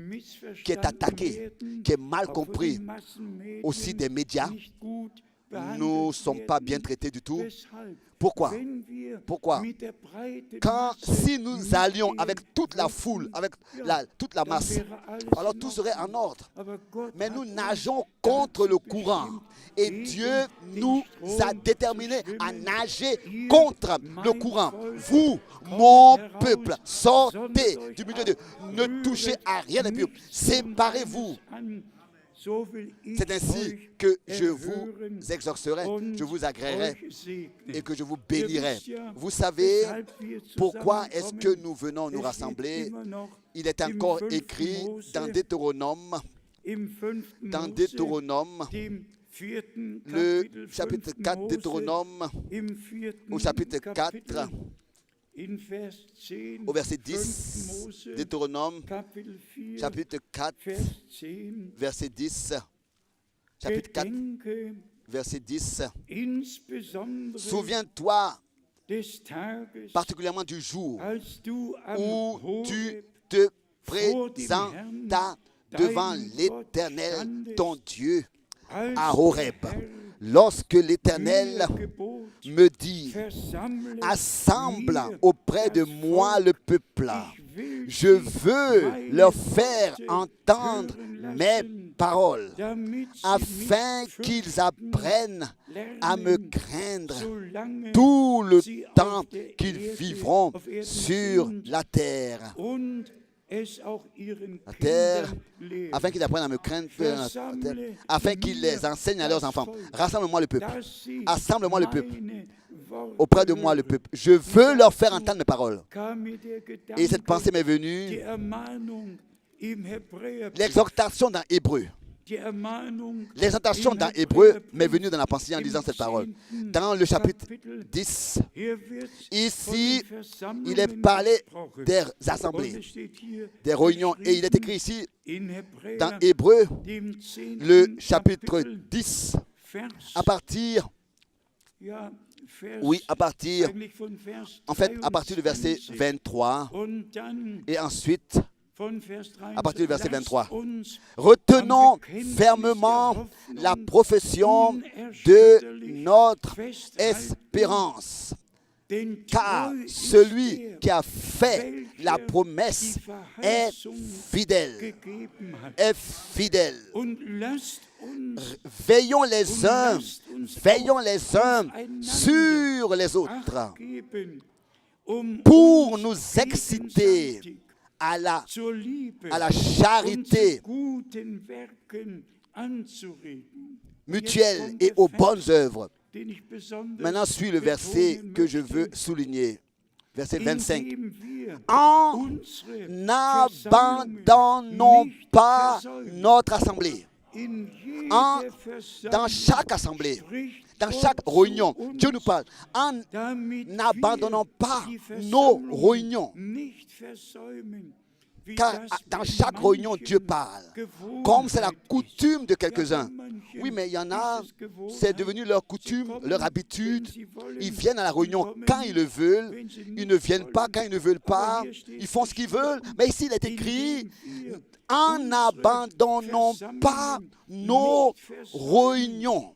S1: qui est attaquée, qui est mal comprise, aussi des médias. Nous ne sommes pas bien traités du tout. Pourquoi? Si nous allions avec toute la foule, avec toute la masse, alors tout serait en ordre. Mais nous nageons contre le courant. Et Dieu nous a déterminés à nager contre le courant. Vous, mon peuple, sortez du milieu de... Ne touchez à rien de plus. Séparez-vous. C'est ainsi que je vous exaucerai, je vous agréerai et que je vous bénirai. Vous savez pourquoi est-ce que nous venons nous rassembler? Il est encore écrit dans Deutéronome, le chapitre 4 Deutéronome, au chapitre 4, au verset 10, Deutéronome, chapitre 4, verset 10, chapitre 4, verset 10. Souviens-toi particulièrement du jour où tu te présentas devant l'Éternel, ton Dieu, à Horeb, lorsque l'Éternel me dit, assemble auprès de moi le peuple. Je veux leur faire entendre mes paroles, afin qu'ils apprennent à me craindre tout le temps qu'ils vivront sur la terre. La terre, afin qu'ils apprennent à me craindre, afin qu'ils les enseignent à leurs enfants. Rassemble-moi le peuple. Assemble-moi le peuple. Auprès de moi le peuple. Je veux leur faire entendre mes paroles. Et cette pensée m'est venue. L'exhortation dans Hébreu. L'exhortation dans Hébreu m'est venue dans la pensée en lisant cette parole. Dans le chapitre 10, ici, il est parlé des assemblées, des réunions. Et il est écrit ici, dans Hébreu, le chapitre 10, à partir du verset 23, et ensuite, à partir du verset 23. Retenons fermement la profession de notre espérance, car celui qui a fait la promesse est fidèle. Veillons les uns sur les autres pour nous exciter à la charité mutuelle et aux bonnes œuvres. Maintenant suit le verset que je veux souligner. Verset 25. En n'abandonnons pas notre assemblée. Dans chaque assemblée, dans chaque réunion, Dieu nous parle. En n'abandonnons pas nos réunions. Car dans chaque réunion, Dieu parle. Comme c'est la coutume de quelques-uns. Oui, mais il y en a, c'est devenu leur coutume, leur habitude. Ils viennent à la réunion quand ils le veulent. Ils ne viennent pas quand ils ne veulent pas. Ils font ce qu'ils veulent. Mais ici, il est écrit, en n'abandonnons pas nos réunions.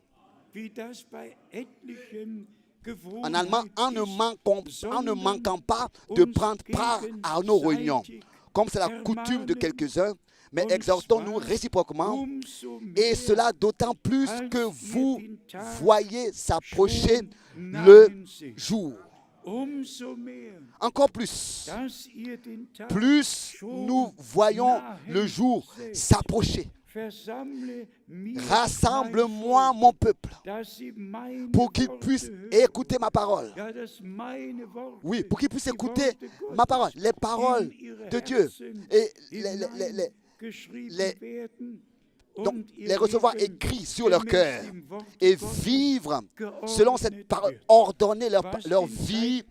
S1: En allemand, en ne manquant pas de prendre part à nos réunions. Comme c'est la coutume de quelques-uns, mais exhortons-nous réciproquement, et cela d'autant plus que vous voyez s'approcher le jour. Encore plus nous voyons le jour s'approcher. Rassemble-moi mon peuple pour qu'il puisse écouter ma parole. Oui, pour qu'il puisse écouter ma parole, les paroles de Dieu et donc, les recevoir écrits sur leur cœur et vivre selon cette parole, ordonner leur vie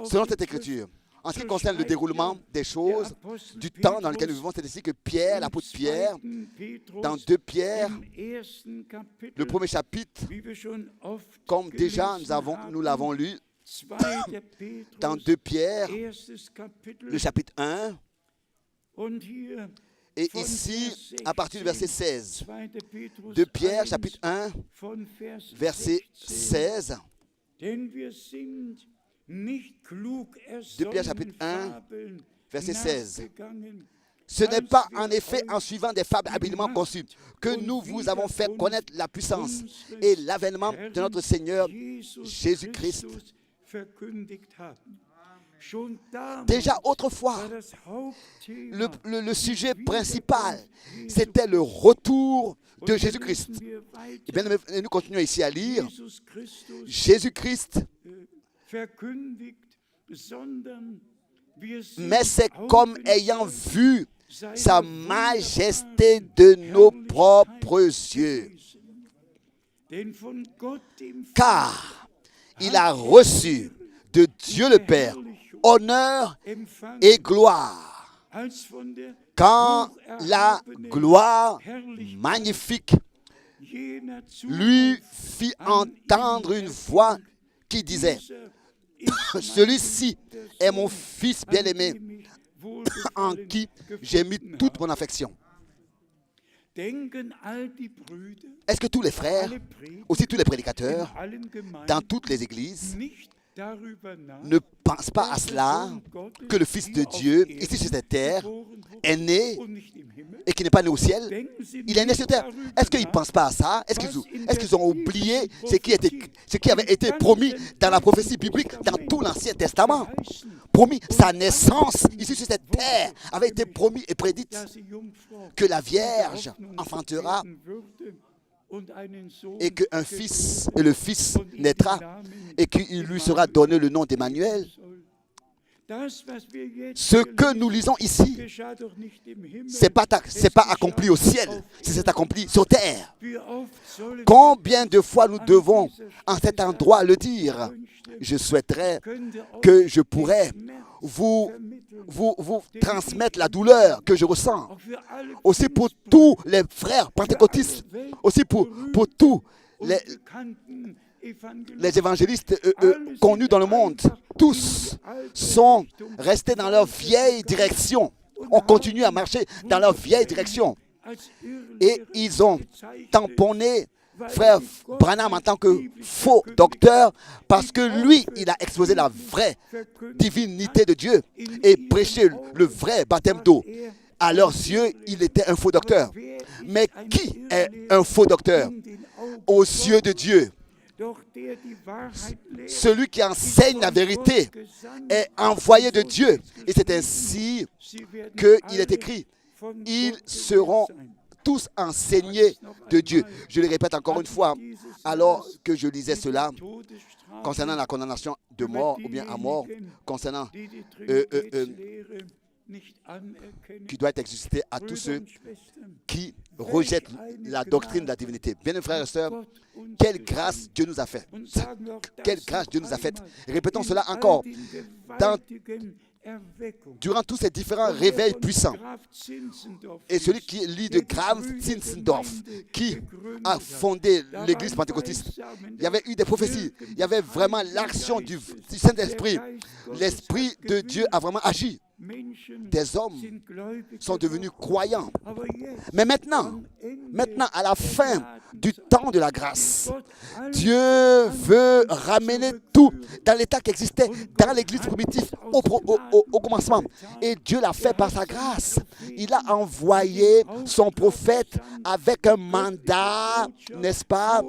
S1: selon cette écriture. En ce qui concerne le déroulement des choses, du temps dans lequel nous vivons, c'est ici que Pierre, l'apôtre Pierre, dans 2 Pierre, le premier chapitre, comme déjà nous l'avons lu, dans 2 Pierre, le chapitre 1, et ici, à partir du verset 16, 2 Pierre, chapitre 1, verset 16, 2 Pierre chapitre 1, verset 16. Ce n'est pas en effet en suivant des fables habilement conçues que nous vous avons fait connaître la puissance et l'avènement de notre Seigneur Jésus-Christ. Déjà autrefois, le sujet principal, c'était le retour de Jésus-Christ. Et bien, nous continuons ici à lire. Jésus-Christ, mais c'est comme ayant vu sa majesté de nos propres yeux. Car il a reçu de Dieu le Père honneur
S2: empfangen,
S1: et gloire.
S2: als von der
S1: Quand la
S2: hocherhabenen
S1: gloire
S2: Herrlichkeit
S1: magnifique
S2: jener
S1: lui
S2: Zuruf
S1: fit
S2: an
S1: entendre
S2: ihn
S1: une voix
S2: erklingt,
S1: qui disait,
S2: dieser ist mein
S1: celui-ci
S2: geliebter
S1: est mon
S2: Sohn,
S1: fils
S2: an
S1: bien-aimé,
S2: dem ich
S1: en
S2: Wohlgefallen
S1: qui j'ai mis
S2: gefunden
S1: toute
S2: habe.
S1: mon affection.
S2: Denken all die Brüder,
S1: Est-ce que tous les frères,
S2: alle Prediger
S1: aussi tous les
S2: in
S1: prédicateurs,
S2: allen
S1: dans
S2: Gemeinden
S1: toutes les églises,
S2: nicht darüber nach,
S1: ne pensent pas à
S2: dass der
S1: cela,
S2: Sohn Gottes
S1: que le Fils de
S2: hier auf
S1: Dieu,
S2: Erden
S1: ici sur cette terre,
S2: geboren wurde
S1: est né
S2: und nicht im Himmel?
S1: et qui n'est pas né au ciel?
S2: Denken Sie
S1: Il est né
S2: nicht
S1: sur terre.
S2: darüber
S1: Est-ce qu'ils ne
S2: nach,
S1: pensent pas à ça? Est-ce qu'ils ont oublié ce qui avait été promis dans la prophétie biblique, dans tout l'Ancien Testament?
S2: verheißen,
S1: Promis, sa naissance ici sur cette terre avait été promis et prédite
S2: dass die Jungfrau
S1: que la Vierge
S2: Hoffnung
S1: enfantera
S2: werden würde und einen Sohn
S1: et qu'un fils, et le fils
S2: und ihm
S1: naîtra
S2: den Namen
S1: et qu'il lui sera donné le nom d'Emmanuel.
S2: soll. Das, was wir jetzt
S1: Ce que
S2: gelesen
S1: nous lisons ici,
S2: geschah doch nicht im Himmel.
S1: c'est pas accompli au ciel,
S2: auf
S1: c'est accompli sur terre.
S2: Wie oft sollen
S1: Combien de fois nous devons en cet endroit le dire? Je souhaiterais que je pourrais vous transmettre la douleur que je ressens. Aussi pour tous les frères pentecôtistes, aussi pour tous les évangélistes connus dans le monde, tous sont restés dans leur vieille direction. On continue à marcher dans leur vieille direction. Et ils ont tamponné frère Branham en tant que faux docteur parce que lui, il a exposé la vraie divinité de Dieu et prêché le vrai baptême d'eau. À leurs yeux, il était un faux docteur. Mais qui est un faux docteur aux yeux de Dieu? Celui qui enseigne la vérité est envoyé de Dieu. Et c'est ainsi qu'il est écrit, ils seront tous enseignés de Dieu. Je le répète encore une fois, alors que je lisais cela concernant la condamnation de mort ou bien à mort, concernant qui doit être exécuté à tous ceux qui rejettent la doctrine de la divinité. Bien, frères et sœurs, quelle grâce Dieu nous a faite. Quelle grâce Dieu nous a faite. Répétons cela encore. Durant tous ces différents réveils puissants, et celui qui lit de Graf Zinzendorf, qui a fondé l'église pentecôtiste, il y avait eu des prophéties, il y avait vraiment l'action du Saint-Esprit. L'Esprit de Dieu a vraiment agi. Des hommes sont devenus croyants. Mais maintenant, à la fin du temps de la grâce, Dieu veut ramener tout dans l'état qui existait dans l'église primitive au commencement. Et Dieu l'a fait par sa grâce. Il a envoyé son prophète avec un mandat, n'est-ce pas,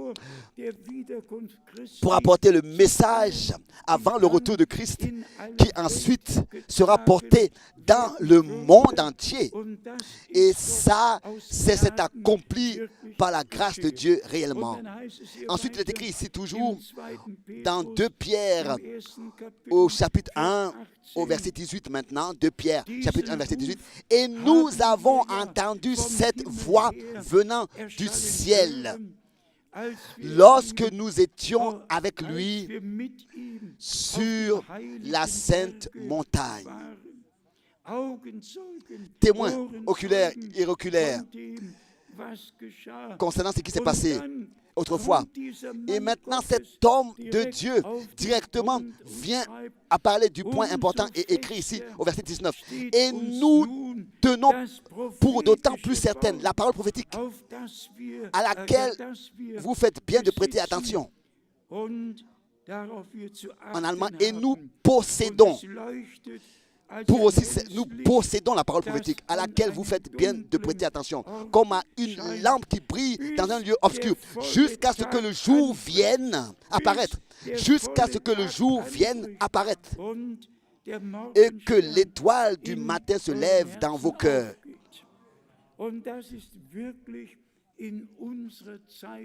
S1: pour apporter le message avant le retour de Christ, qui ensuite sera porté dans le monde entier. Et ça, c'est accompli par la grâce de Dieu réellement. Ensuite, il est écrit ici toujours dans 2 Pierre au chapitre 1, au verset 18 maintenant, 2 Pierre, chapitre 1, verset 18. Et nous avons entendu cette voix venant du ciel lorsque nous étions avec lui sur la sainte montagne. Témoins oculaires et oculaires concernant ce qui s'est passé autrefois. Et maintenant, cet homme de Dieu directement vient à parler du point important et écrit ici au verset 19. Et nous tenons pour d'autant plus certaine la parole prophétique à laquelle vous faites bien de prêter attention. En allemand, et nous possédons. Nous possédons la parole prophétique à laquelle vous faites bien de prêter attention, comme à une lampe qui brille dans un lieu obscur, jusqu'à ce que le jour vienne apparaître, jusqu'à ce que le jour vienne apparaître, et que l'étoile du matin se lève dans vos cœurs.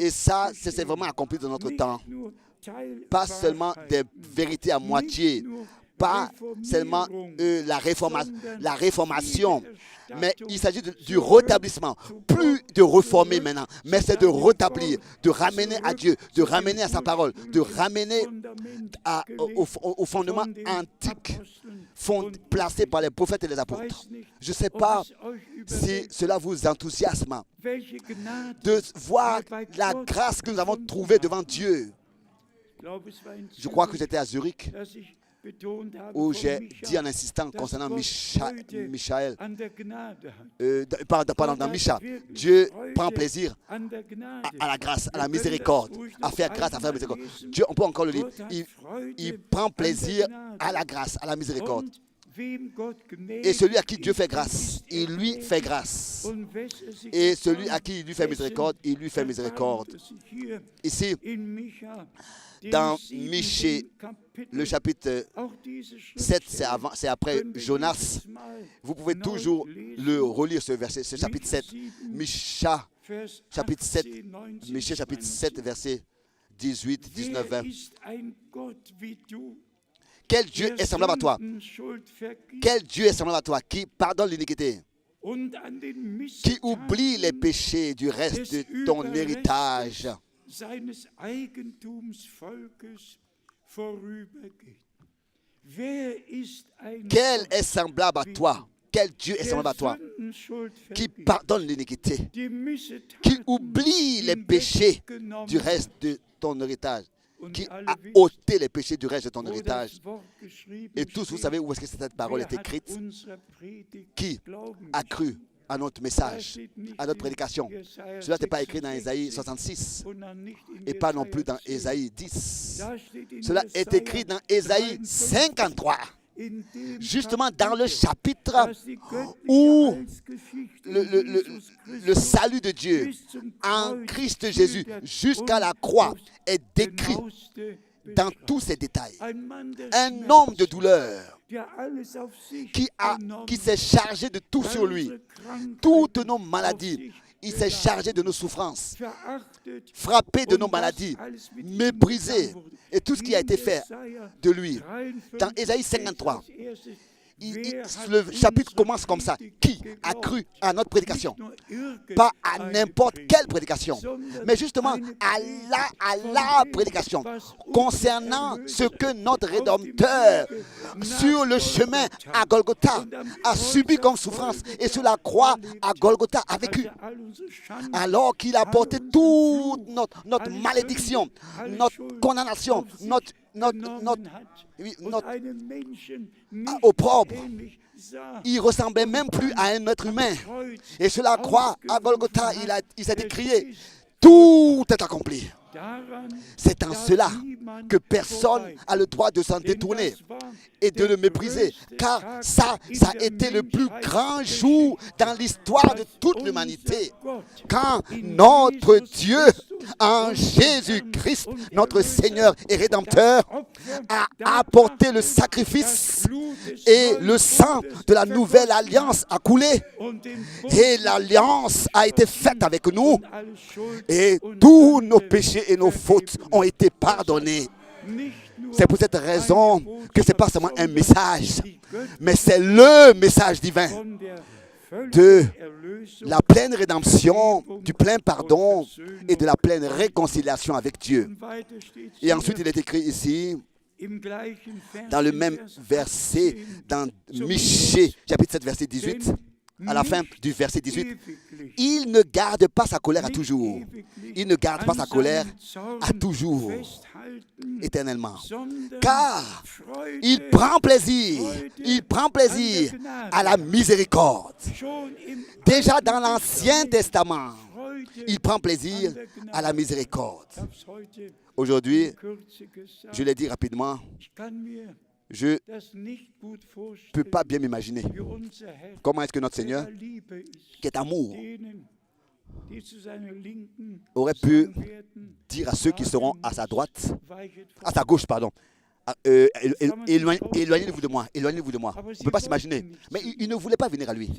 S1: Et ça, c'est vraiment accompli dans notre temps. Pas seulement des vérités à moitié, pas seulement la réformation, mais il s'agit du rétablissement. Plus de réformer maintenant, mais c'est de rétablir, de ramener à Dieu, de ramener à sa parole, de ramener au fondement antique placé par les prophètes et les apôtres. Je ne sais pas si cela vous enthousiasme de voir la grâce que nous avons trouvée devant Dieu. Je crois que j'étais à Zurich où j'ai dit en insistant concernant Michael, dans Micha, Dieu prend plaisir à la grâce, à la miséricorde, à faire grâce, à faire miséricorde. Dieu, on peut encore le lire, il prend plaisir à la grâce, à la miséricorde. Et celui à qui Dieu fait grâce, il lui fait grâce. Et celui à qui il lui fait miséricorde, il lui fait miséricorde. Ici, dans Michée, le chapitre 7, c'est après Jonas. Vous pouvez toujours le relire, ce verset, ce chapitre 7. Michée, chapitre 7, Michée, chapitre 7, verset 18, 19, 20. Quel Dieu est semblable à toi? Quel Dieu est semblable à toi qui pardonne l'iniquité, qui oublie les péchés du reste de ton héritage? Quel est semblable à toi? Quel Dieu est semblable à toi qui pardonne l'iniquité, qui oublie les péchés du reste de ton héritage, qui a ôté les péchés du reste de ton héritage. Et tous, vous savez où est-ce que cette parole est écrite? Qui a cru à notre message, à notre prédication? Cela n'est pas écrit dans Ésaïe 66 et pas non plus dans Ésaïe 10. Cela est écrit dans Ésaïe 53. Justement dans le chapitre où le salut de Dieu en Christ Jésus jusqu'à la croix est décrit dans tous ses détails. Un homme de douleur qui s'est chargé de tout sur lui, toutes nos maladies. Il s'est chargé de nos souffrances, frappé de nos maladies, méprisé, et tout ce qui a été fait de lui. Dans Ésaïe 53, le chapitre commence comme ça. Qui a cru à notre prédication? Pas à n'importe quelle prédication, mais justement à la prédication concernant ce que notre Rédempteur sur le chemin à Golgotha a subi comme souffrance et sur la croix à Golgotha a vécu. Alors qu'il a porté toute notre malédiction, notre condamnation, notre opprobre. Il ressemblait même plus à un être humain. Et sur la croix, à Golgotha, il s'est écrié, tout est accompli. C'est en cela que personne n'a le droit de s'en détourner et de le mépriser, car ça a été le plus grand jour dans l'histoire de toute l'humanité, quand notre Dieu, en Jésus-Christ, notre Seigneur et Rédempteur, a apporté le sacrifice et le sang de la nouvelle alliance a coulé et l'alliance a été faite avec nous et tous nos péchés et nos fautes ont été pardonnés. C'est pour cette raison que ce n'est pas seulement un message, mais c'est le message divin de la pleine rédemption, du plein pardon et de la pleine réconciliation avec Dieu. Et ensuite, il est écrit ici, dans le même verset, dans Michée, chapitre 7, verset 18, à la fin du verset 18, il ne garde pas sa colère à toujours. Il ne garde pas sa colère à toujours, éternellement. Car il prend plaisir à la miséricorde. Déjà dans l'Ancien Testament, il prend plaisir à la miséricorde. Aujourd'hui, je l'ai dit rapidement, je ne peux pas bien m'imaginer comment est-ce que notre Seigneur, qui est amour, aurait pu dire à ceux qui seront à sa droite, à sa gauche, pardon, éloignez-vous de moi, éloignez-vous de moi. On ne peut pas s'imaginer. Mais ils ne voulaient pas venir à lui.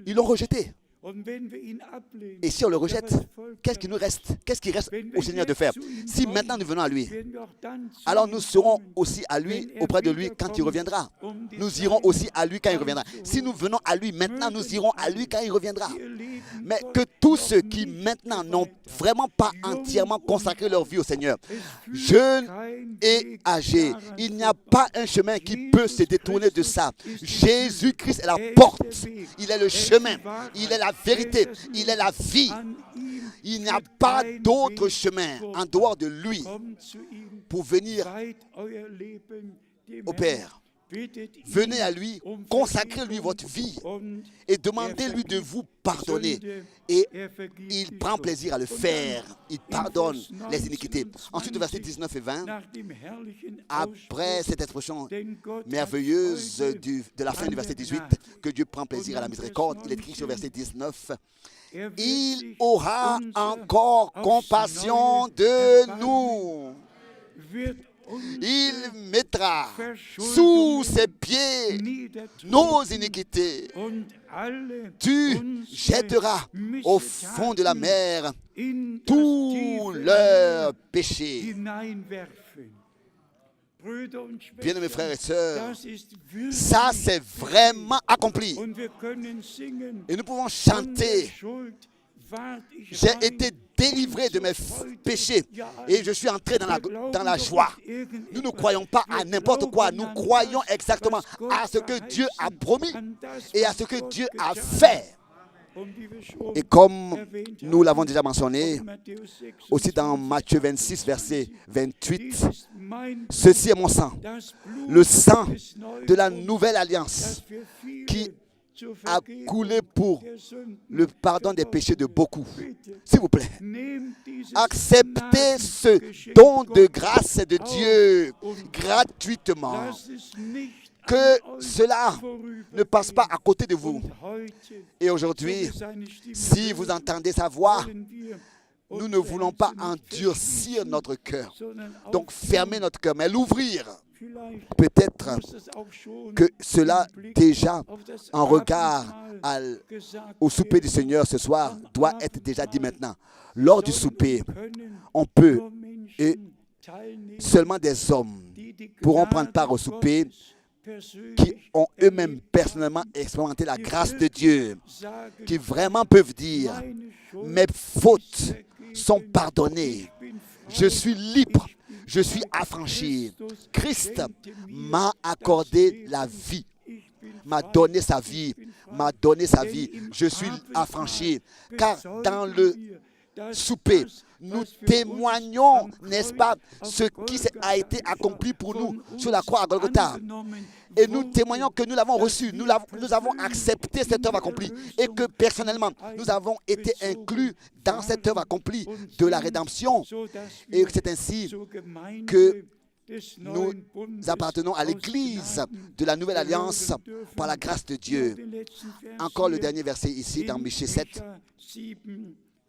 S1: Ils l'ont rejeté.
S2: Und wenn wir ihn ablehnen,
S1: Et si on le
S2: ja,
S1: rejette,
S2: was folgt
S1: qu'est-ce qui nous reste? Qu'est-ce qui reste
S2: Wenn
S1: au
S2: wir
S1: Seigneur de
S2: jetzt
S1: faire?
S2: zu ihm
S1: Si
S2: kommen,
S1: maintenant nous venons à lui,
S2: werden wir auch dann zu
S1: alors
S2: ihm
S1: nous serons
S2: kommen,
S1: aussi à lui,
S2: wenn er
S1: auprès de lui quand il
S2: wiederkommt,
S1: reviendra.
S2: um die
S1: Nous irons
S2: Seinen
S1: aussi à lui quand il reviendra. Si nous venons à lui maintenant, nous irons à lui quand il reviendra.
S2: ihr Leben
S1: Mais
S2: Gott
S1: que tous
S2: noch
S1: ceux qui
S2: nicht
S1: maintenant n'ont
S2: geweiht haben,
S1: vraiment pas entièrement consacré leur vie au Seigneur, jeunes et âgés, il n'y a pas un chemin qui peut se détourner de ça. Jésus-Christ est la porte, il est le chemin, il est la vérité, il est la vie. Il n'y a pas d'autre chemin en dehors de lui pour venir au Père. Venez à lui, consacrez-lui votre vie et demandez-lui de vous pardonner. Et il prend plaisir à le faire. Il pardonne les iniquités. Ensuite, versets 19 et 20, après cette expression merveilleuse de la fin du verset 18, que Dieu prend plaisir à la miséricorde, il écrit sur verset 19, il aura encore compassion de nous. Il mettra sous ses pieds nos iniquités. Tu jetteras au fond de la mer tous leurs péchés. Bien-aimés frères et sœurs, ça c'est vraiment accompli. Et nous pouvons chanter. J'ai été délivré de mes péchés et je suis entré dans la joie. Nous ne croyons pas à n'importe quoi. Nous croyons exactement à ce que Dieu a promis et à ce que Dieu a fait. Et comme nous l'avons déjà mentionné, aussi dans Matthieu 26, verset 28, ceci est mon sang, le sang de la nouvelle alliance qui a coulé pour le pardon des péchés de beaucoup. S'il vous plaît, acceptez ce don de grâce de Dieu gratuitement. Que cela ne passe pas à côté de vous. Et aujourd'hui, si vous entendez sa voix, nous ne voulons pas endurcir notre cœur. Donc fermer notre cœur, mais l'ouvrir. Peut-être que cela déjà en regard au souper du Seigneur ce soir doit être déjà dit maintenant. Lors du souper, on peut, et seulement des hommes pourront prendre part au souper qui ont eux-mêmes personnellement expérimenté la grâce de Dieu, qui vraiment peuvent dire « Mes fautes sont pardonnées, je suis libre, je suis affranchi. Christ m'a accordé la vie, m'a donné sa vie, m'a donné sa vie. Je suis affranchi. » Car dans le souper, nous témoignons, n'est-ce pas, ce qui a été accompli pour nous sur la croix à Golgotha. Et nous témoignons que nous l'avons reçu, nous avons accepté cette œuvre accomplie et que personnellement, nous avons été inclus dans cette œuvre accomplie de la rédemption. Et c'est ainsi que nous appartenons à l'Église de la Nouvelle Alliance par la grâce de Dieu. Encore le dernier verset ici dans Michée 7,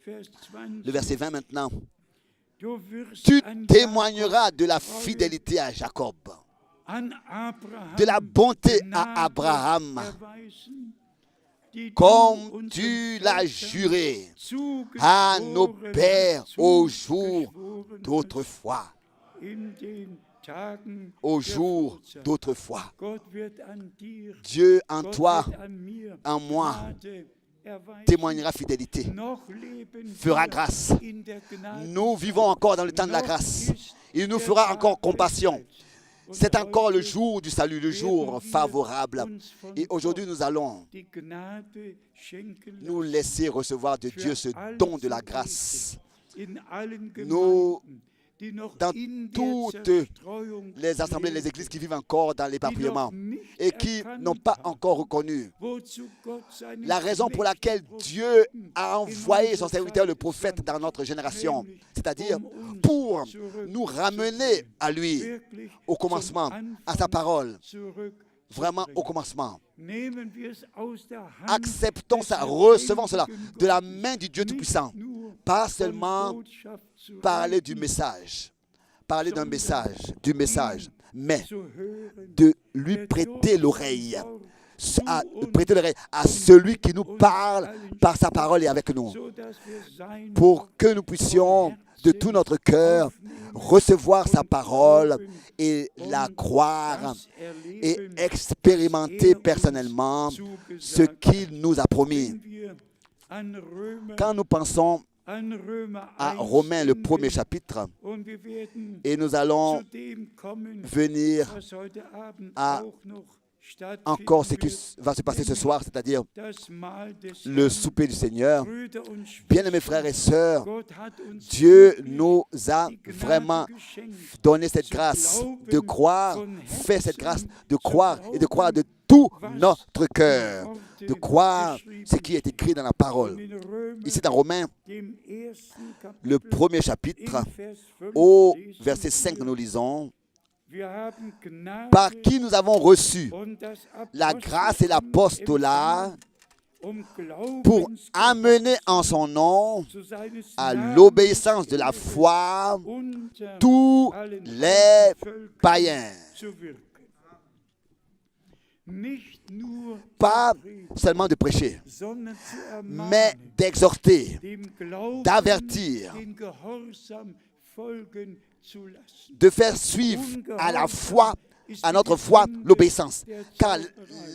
S1: le verset 20 maintenant. Tu témoigneras de la fidélité à Jacob, de la bonté à Abraham, comme tu l'as juré à nos pères au jour d'autrefois. Au jour d'autrefois. Dieu en toi, en moi, témoignera fidélité, fera grâce. Nous vivons encore dans le temps de la grâce. Il nous fera encore compassion. C'est encore le jour du salut, le jour favorable. Et aujourd'hui, nous allons nous laisser recevoir de Dieu ce don de la grâce. Nous, dans toutes les assemblées, les églises qui vivent encore dans l'éparpillement et qui n'ont pas encore reconnu la raison pour laquelle Dieu a envoyé son serviteur le prophète dans notre génération, c'est-à-dire pour nous ramener à lui, au commencement, à sa parole, vraiment au commencement. Acceptons ça, recevons cela de la main du Dieu Tout-Puissant. Pas seulement parler du message, parler d'un message, du message, mais de lui prêter l'oreille, à prêter l'oreille à celui qui nous parle par sa parole et avec nous, pour que nous puissions de tout notre cœur recevoir sa parole et la croire et expérimenter personnellement ce qu'il nous a promis. Quand nous pensons à Romains, le premier chapitre, et nous allons venir à encore ce qui va se passer ce soir, c'est-à-dire le souper du Seigneur. Bien-aimés frères et sœurs, Dieu nous a vraiment donné cette grâce de croire, fait cette grâce de croire et de croire de tout notre cœur, de croire ce qui est écrit dans la parole. Ici dans Romains, le premier chapitre, au verset 5, nous lisons: par qui nous avons reçu la grâce et l'apostolat pour amener en son nom à l'obéissance de la foi tous les païens. Pas seulement de prêcher, mais d'exhorter, d'avertir, de faire suivre à la foi, à notre foi, l'obéissance. Car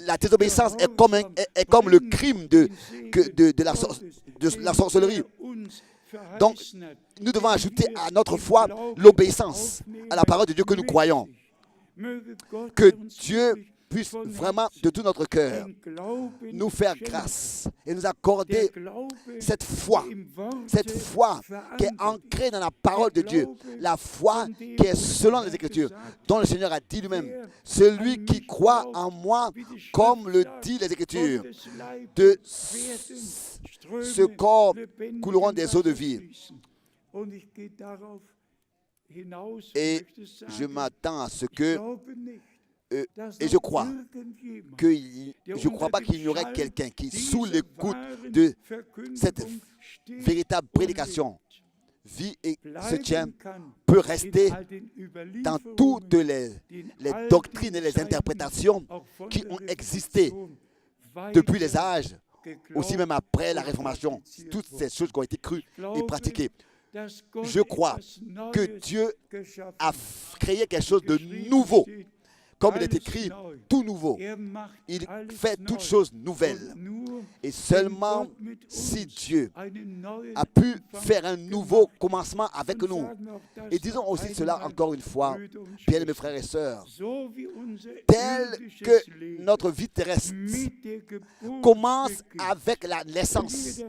S1: la désobéissance est comme le crime de la sorcellerie. Donc, nous devons ajouter à notre foi l'obéissance à la parole de Dieu que nous croyons. Que Dieu puisse vraiment, de tout notre cœur, nous faire grâce et nous accorder cette foi qui est ancrée dans la parole de Dieu, la foi qui est selon les Écritures, dont le Seigneur a dit lui-même: celui qui croit en moi, comme le dit les Écritures, de ce corps couleront des eaux de vie. Et je m'attends à ce que et je crois pas qu'il y aurait quelqu'un qui, sous l'écoute de cette véritable prédication, vit et se tient, peut rester dans toutes les doctrines et les interprétations qui ont existé depuis les âges, aussi même après la Réformation, toutes ces choses qui ont été crues et pratiquées. Je crois que Dieu a créé quelque chose de nouveau. Comme il est écrit, tout nouveau. Il fait toutes choses nouvelles. Et seulement si Dieu a pu faire un nouveau commencement avec nous. Et disons aussi cela encore une fois, bien mes frères et sœurs, tel que notre vie terrestre commence avec la naissance.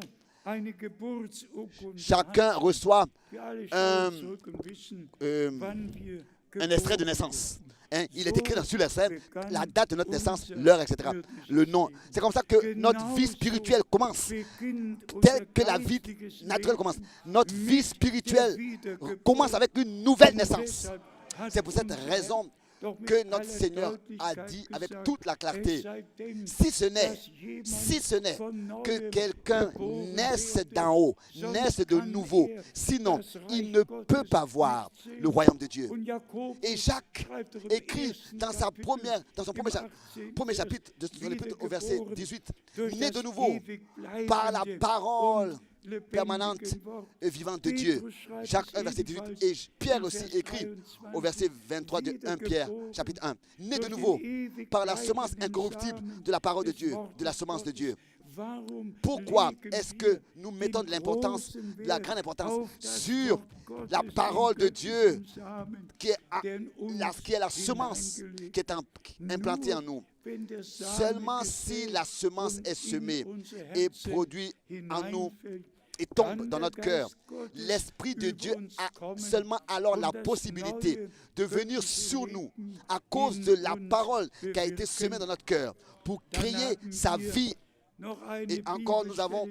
S1: Chacun reçoit un extrait de naissance. Il est écrit sur la scène, la date de notre naissance, l'heure, etc. Le nom. C'est comme ça que notre vie spirituelle commence. Telle que la vie naturelle commence. Notre vie spirituelle commence avec une nouvelle naissance. C'est pour cette raison que notre Seigneur a dit avec toute la clarté, si ce n'est que quelqu'un naisse d'en haut, naisse de nouveau, sinon il ne peut pas voir le royaume de Dieu. Et Jacques écrit dans son premier chapitre, au verset 18, né de nouveau par la parole permanente et vivante de Dieu. Jacques 1, verset 18. Et Pierre aussi écrit au verset 23 de 1 Pierre, chapitre 1. Né de nouveau par la semence incorruptible de la parole de Dieu, de la semence de Dieu. Pourquoi est-ce que nous mettons de l'importance, de la grande importance sur la parole de Dieu qui est la semence qui est implantée en nous? Seulement si la semence est semée et produit en nous et tombe dans notre cœur, l'Esprit de Dieu a seulement alors la possibilité de venir sur nous à cause de la parole qui a été semée dans notre cœur pour créer sa vie. Et encore, nous avons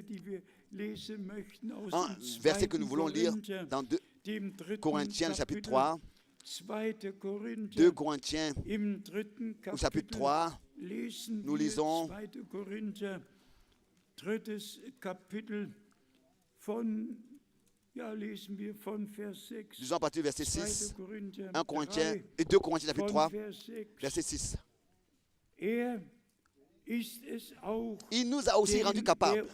S1: un verset que nous voulons lire dans 2 Corinthiens, chapitre 3. 2 Corinthiens, au chapitre 3, nous lisons disons à partir du verset 6, 2 Corinthiens chapitre 3, verset 6. il nous a aussi rendus capables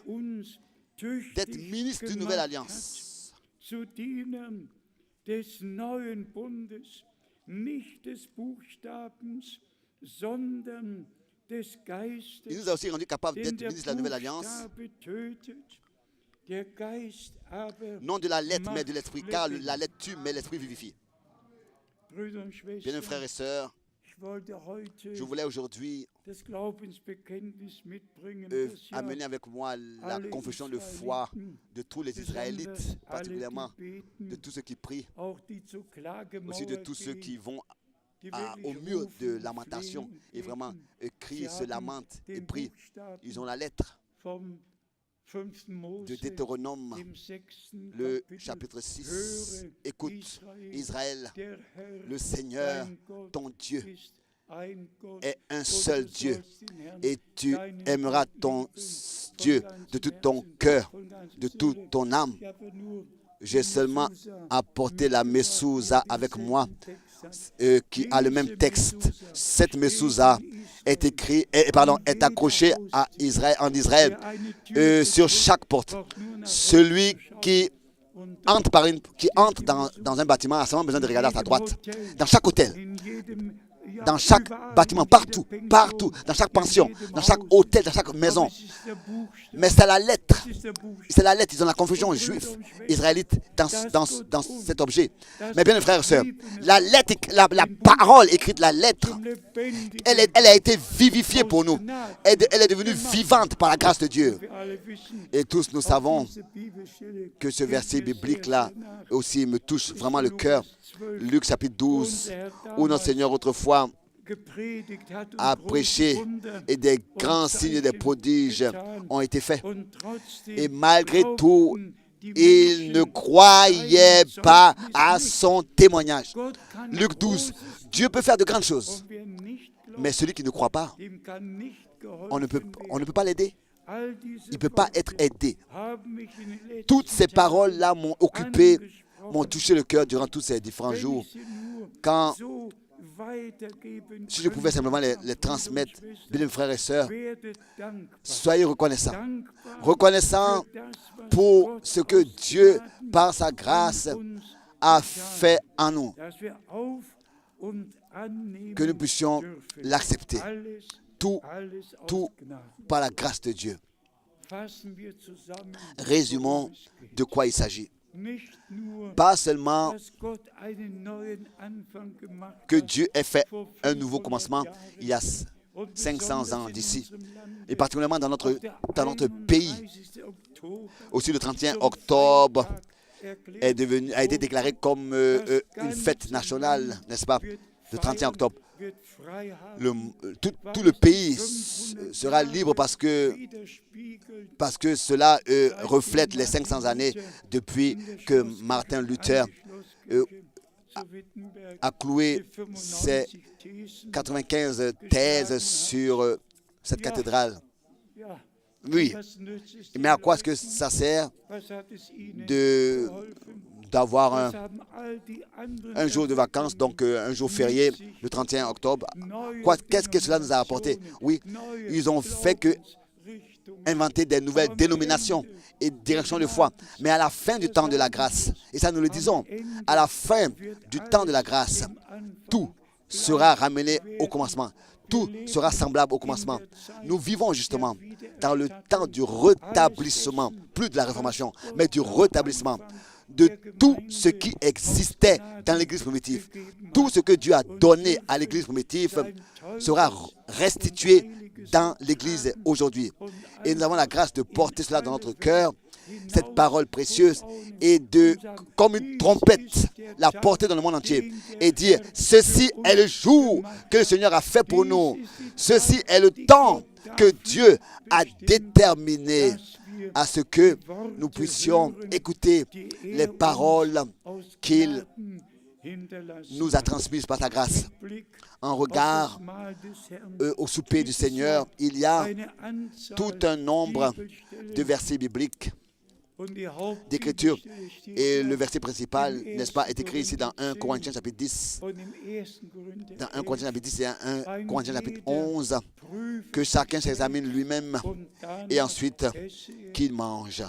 S1: d'être
S2: d'être
S1: ministres d'une nouvelle alliance.
S2: zu Dienern des neuen Bundes, nicht des Buchstabens, sondern des
S1: Il
S2: Geistes,
S1: nous a aussi rendus capables
S2: denn
S1: d'être
S2: der
S1: ministres de la nouvelle alliance,
S2: Buchstabe tötet, der Geist aber
S1: non de la lettre, mais de
S2: macht
S1: l'esprit, car
S2: lebendig.
S1: la lettre tue, mais l'esprit vivifie.
S2: Brüder und
S1: Bien,
S2: Schwestern,
S1: frères et sœurs,
S2: ich wollte heute
S1: je voulais aujourd'hui
S2: das Glaubensbekenntnis mitbringen, das ja
S1: amener avec moi la
S2: alle
S1: confession de foi
S2: Israeliten,
S1: de tous les Israélites,
S2: besonders alle,
S1: particulièrement
S2: die
S1: de
S2: beten,
S1: tous ceux qui prient,
S2: auch die zur Klagemauer
S1: aussi de tous ceux
S2: gehen,
S1: qui vont
S2: die
S1: au
S2: wirklich
S1: mur de
S2: rufen,
S1: lamentation
S2: flehen,
S1: et vraiment
S2: beten.
S1: crient,
S2: Sie
S1: se
S2: haben
S1: lamentent et
S2: den
S1: prient.
S2: Buchstaben
S1: Ils ont la lettre
S2: vom 5.
S1: de
S2: Mose,
S1: Deutéronome,
S2: dem 6.
S1: le
S2: Kapitel.
S1: chapitre 6.
S2: Höre,
S1: Écoute,
S2: Israel,
S1: Israël,
S2: der Herr,
S1: le Seigneur,
S2: dein Gott,
S1: ton Dieu,
S2: ist ein Gott,
S1: est un
S2: und
S1: seul
S2: du
S1: Dieu.
S2: sollst den Herrn,
S1: Et tu
S2: deinen
S1: aimeras
S2: Gott
S1: ton
S2: lieben, von
S1: Dieu
S2: ganzem
S1: de tout ton
S2: Herzen,
S1: cœur,
S2: von ganzer
S1: de toute
S2: Seele.
S1: ton âme.
S2: Ich habe nur
S1: J'ai seulement apporté la Messouza avec moi,
S2: Text
S1: qui a le même texte. Cette Messouza est est accrochée à Israël, en Israël, sur chaque porte. Celui qui entre, qui entre dans un bâtiment a seulement besoin de regarder à sa droite. Dans chaque hôtel, dans chaque bâtiment, partout, dans chaque pension, dans chaque hôtel, dans chaque maison. Mais c'est la lettre. C'est la lettre, ils ont la confusion juive, israélite dans cet objet. Mais bien, frères et sœurs, la lettre, la parole écrite, la lettre, elle a été vivifiée pour nous. Elle est devenue vivante par la grâce de Dieu. Et tous nous savons que ce verset biblique-là aussi me touche vraiment le cœur. Luc chapitre 12, où notre Seigneur autrefois a prêché et des grands signes et des prodiges ont été faits. Et malgré tout, il ne croyait pas à son témoignage. Luc 12, Dieu peut faire de grandes choses, mais celui qui ne croit pas, on ne peut pas l'aider. Il ne peut pas être aidé. Toutes ces paroles-là m'ont occupé, m'ont touché le cœur durant tous ces différents jours. Quand, si je pouvais simplement les transmettre, bien frères et sœurs, soyez reconnaissants. Reconnaissants pour ce que Dieu, par sa grâce, a fait en nous. Que nous puissions l'accepter. Tout par la grâce de Dieu. Résumons de quoi il s'agit. Pas seulement que Dieu ait fait un nouveau commencement il y a 500 ans d'ici, et particulièrement dans notre pays. Aussi le 31 octobre a été déclaré comme une fête nationale, n'est-ce pas? Le 31 octobre. Tout le pays sera libre parce que cela reflète les 500 années depuis que Martin Luther a cloué ses 95 thèses sur cette cathédrale. Oui, mais à quoi est-ce que ça sert d'avoir un jour de vacances, donc un jour férié, le 31 octobre. Qu'est-ce que cela nous a apporté? Oui, ils ont fait que inventer des nouvelles dénominations et directions de foi. Mais à la fin du temps de la grâce, et ça nous le disons, à la fin du temps de la grâce, tout sera ramené au commencement. Tout sera semblable au commencement. Nous vivons justement dans le temps du rétablissement, plus de la réformation, mais du rétablissement de tout ce qui existait dans l'Église primitive. Tout ce que Dieu a donné à l'Église primitive sera restitué dans l'Église aujourd'hui. Et nous avons la grâce de porter cela dans notre cœur, cette parole précieuse, et comme une trompette, la porter dans le monde entier et dire, ceci est le jour que le Seigneur a fait pour nous. Ceci est le temps que Dieu a déterminé à ce que nous puissions écouter les paroles qu'il nous a transmises par sa grâce. En regard au souper du Seigneur, il y a tout un nombre de versets bibliques d'Écriture. Et le verset principal, n'est-ce pas, est écrit ici dans 1 Corinthiens chapitre 10. Dans 1 Corinthiens chapitre 10 et 1 Corinthiens chapitre 11, que chacun s'examine lui-même et ensuite qu'il mange.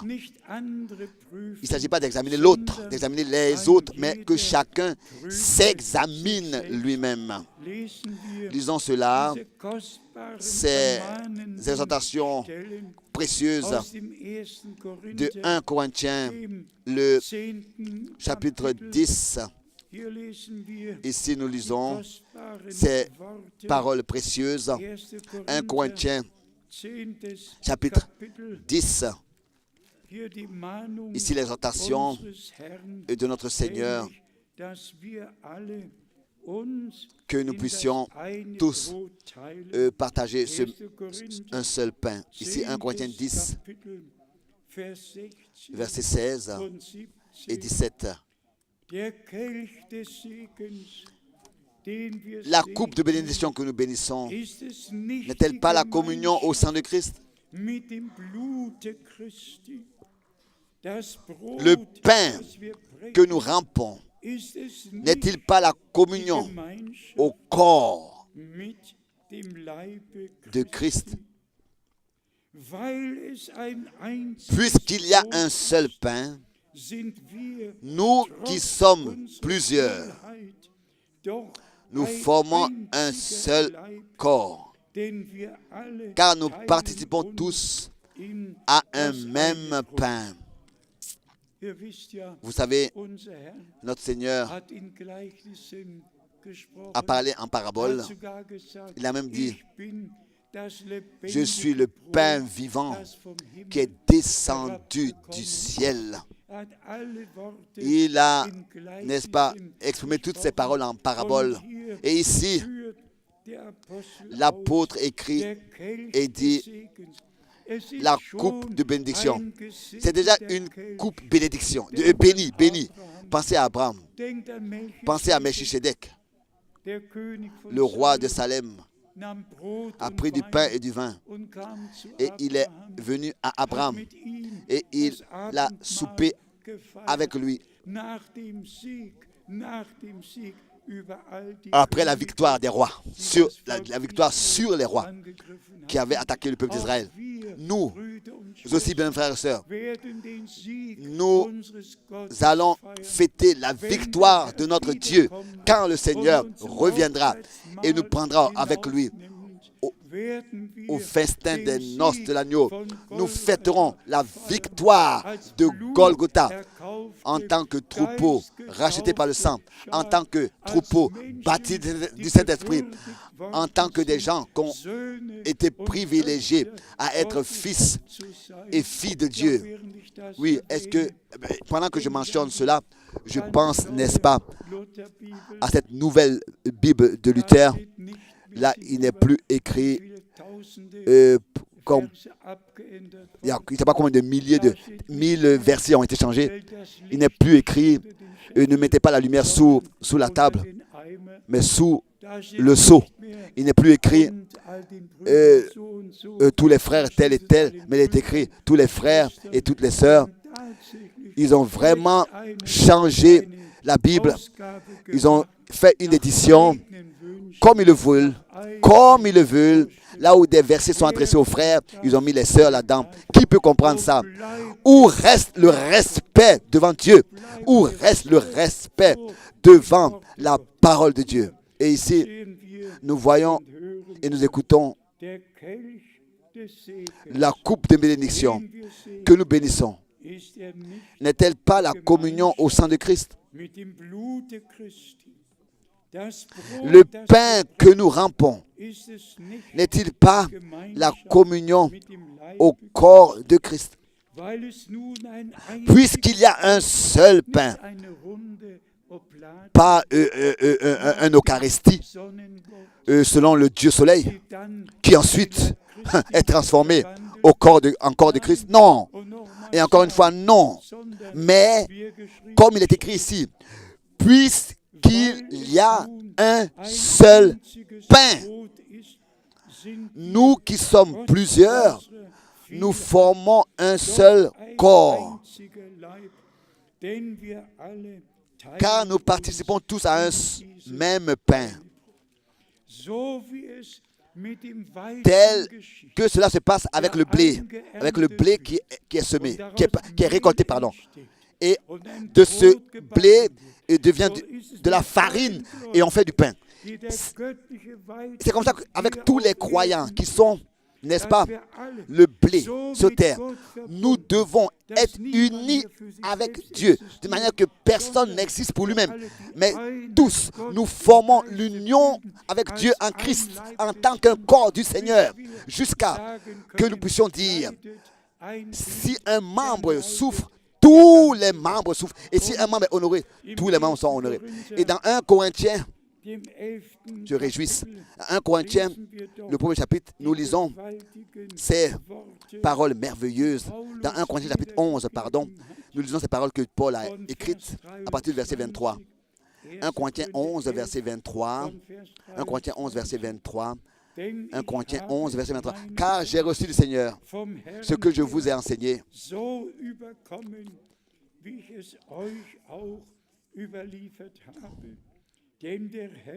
S1: Il ne s'agit pas d'examiner l'autre, d'examiner les autres, mais que chacun s'examine lui-même. Lisons cela, ces exhortations précieuses de 1 Corinthiens, le chapitre 10. Ici, nous lisons ces paroles précieuses. 1 Corinthiens, chapitre 10. Ici, l'exhortation de notre Seigneur, que nous puissions tous partager un seul pain. Ici, 1 Corinthiens 10, versets 16 et 17. La coupe de bénédiction que nous bénissons, n'est-elle pas la communion au sang de Christ? Le pain que nous rampons, n'est-il pas la communion au corps de Christ? Puisqu'il y a un seul pain, nous qui sommes plusieurs, nous formons un seul corps, car nous participons tous à un même pain. Vous savez, notre Seigneur a parlé en parabole. Il a même dit, je suis le pain vivant qui est descendu du ciel. Il a, n'est-ce pas, exprimé toutes ces paroles en parabole. Et ici, l'apôtre écrit et dit, la coupe de bénédiction. C'est déjà une coupe bénédiction, bénie. Pensez à Abraham. Pensez à Melchisedec. Le roi de Salem a pris du pain et du vin. Et il est venu à Abraham. Et il l'a soupé avec lui. Après la victoire des rois, la victoire sur les rois qui avaient attaqué le peuple d'Israël. Nous aussi, bien frères et sœurs, nous allons fêter la victoire de notre Dieu quand le Seigneur reviendra et nous prendra avec lui au festin des noces de l'agneau. Nous fêterons la victoire de Golgotha en tant que troupeau racheté par le sang, en tant que troupeau bâti du Saint-Esprit, en tant que des gens qui ont été privilégiés à être fils et filles de Dieu. Oui, est-ce que, pendant que je mentionne cela, je pense, n'est-ce pas, à cette nouvelle Bible de Luther. Là, il n'est plus écrit comme il n'y a pas combien de milliers de 1000 versets ont été changés. Il n'est plus écrit ne mettez pas la lumière sous la table, mais sous le seau. Il n'est plus écrit tous les frères tels et tels, mais il est écrit tous les frères et toutes les sœurs. Ils ont vraiment changé la Bible. Ils ont fait une édition comme ils le veulent, là où des versets sont adressés aux frères, ils ont mis les sœurs là-dedans. Qui peut comprendre ça? Où reste le respect devant Dieu? Où reste le respect devant la parole de Dieu? Et ici, nous voyons et nous écoutons la coupe de bénédiction que nous bénissons. N'est-elle pas la communion au sang de Christ? Le pain que nous rampons, n'est-il pas la communion au corps de Christ? Puisqu'il y a un seul pain, pas un Eucharistie, selon le Dieu Soleil, qui ensuite est transformé en corps de Christ. Non. Et encore une fois, non. Mais, comme il est écrit ici, puisqu'il y a un seul pain, nous qui sommes plusieurs, nous formons un seul corps.
S2: denn wir alle
S1: car nous participons tous à un même pain,
S2: so wie es mit dem Weizen
S1: tel
S2: geschieht.
S1: que cela se passe avec le blé qui est semé, qui est récolté, pardon. Et de ce blé devient de la farine et on fait du pain. C'est comme ça qu'avec tous les croyants qui sont, n'est-ce pas, le blé sur terre, nous devons être unis avec Dieu, de manière que personne n'existe pour lui-même. Mais tous, nous formons l'union avec Dieu en Christ, en tant qu'un corps du Seigneur, jusqu'à que nous puissions dire, si un membre souffre, tous les membres souffrent. Et si un membre est honoré, tous les membres sont honorés. Et dans 1 Corinthiens, je réjouis. 1 Corinthiens, le premier chapitre, nous lisons ces paroles merveilleuses. Dans 1 Corinthiens chapitre 11, nous lisons ces paroles que Paul a écrites à partir du verset 23. 1 Corinthiens 11, verset 23. 1 Corinthiens 11, verset 23. 1 Corinthiens 11, verset 23. Car j'ai reçu du Seigneur ce que je vous ai enseigné.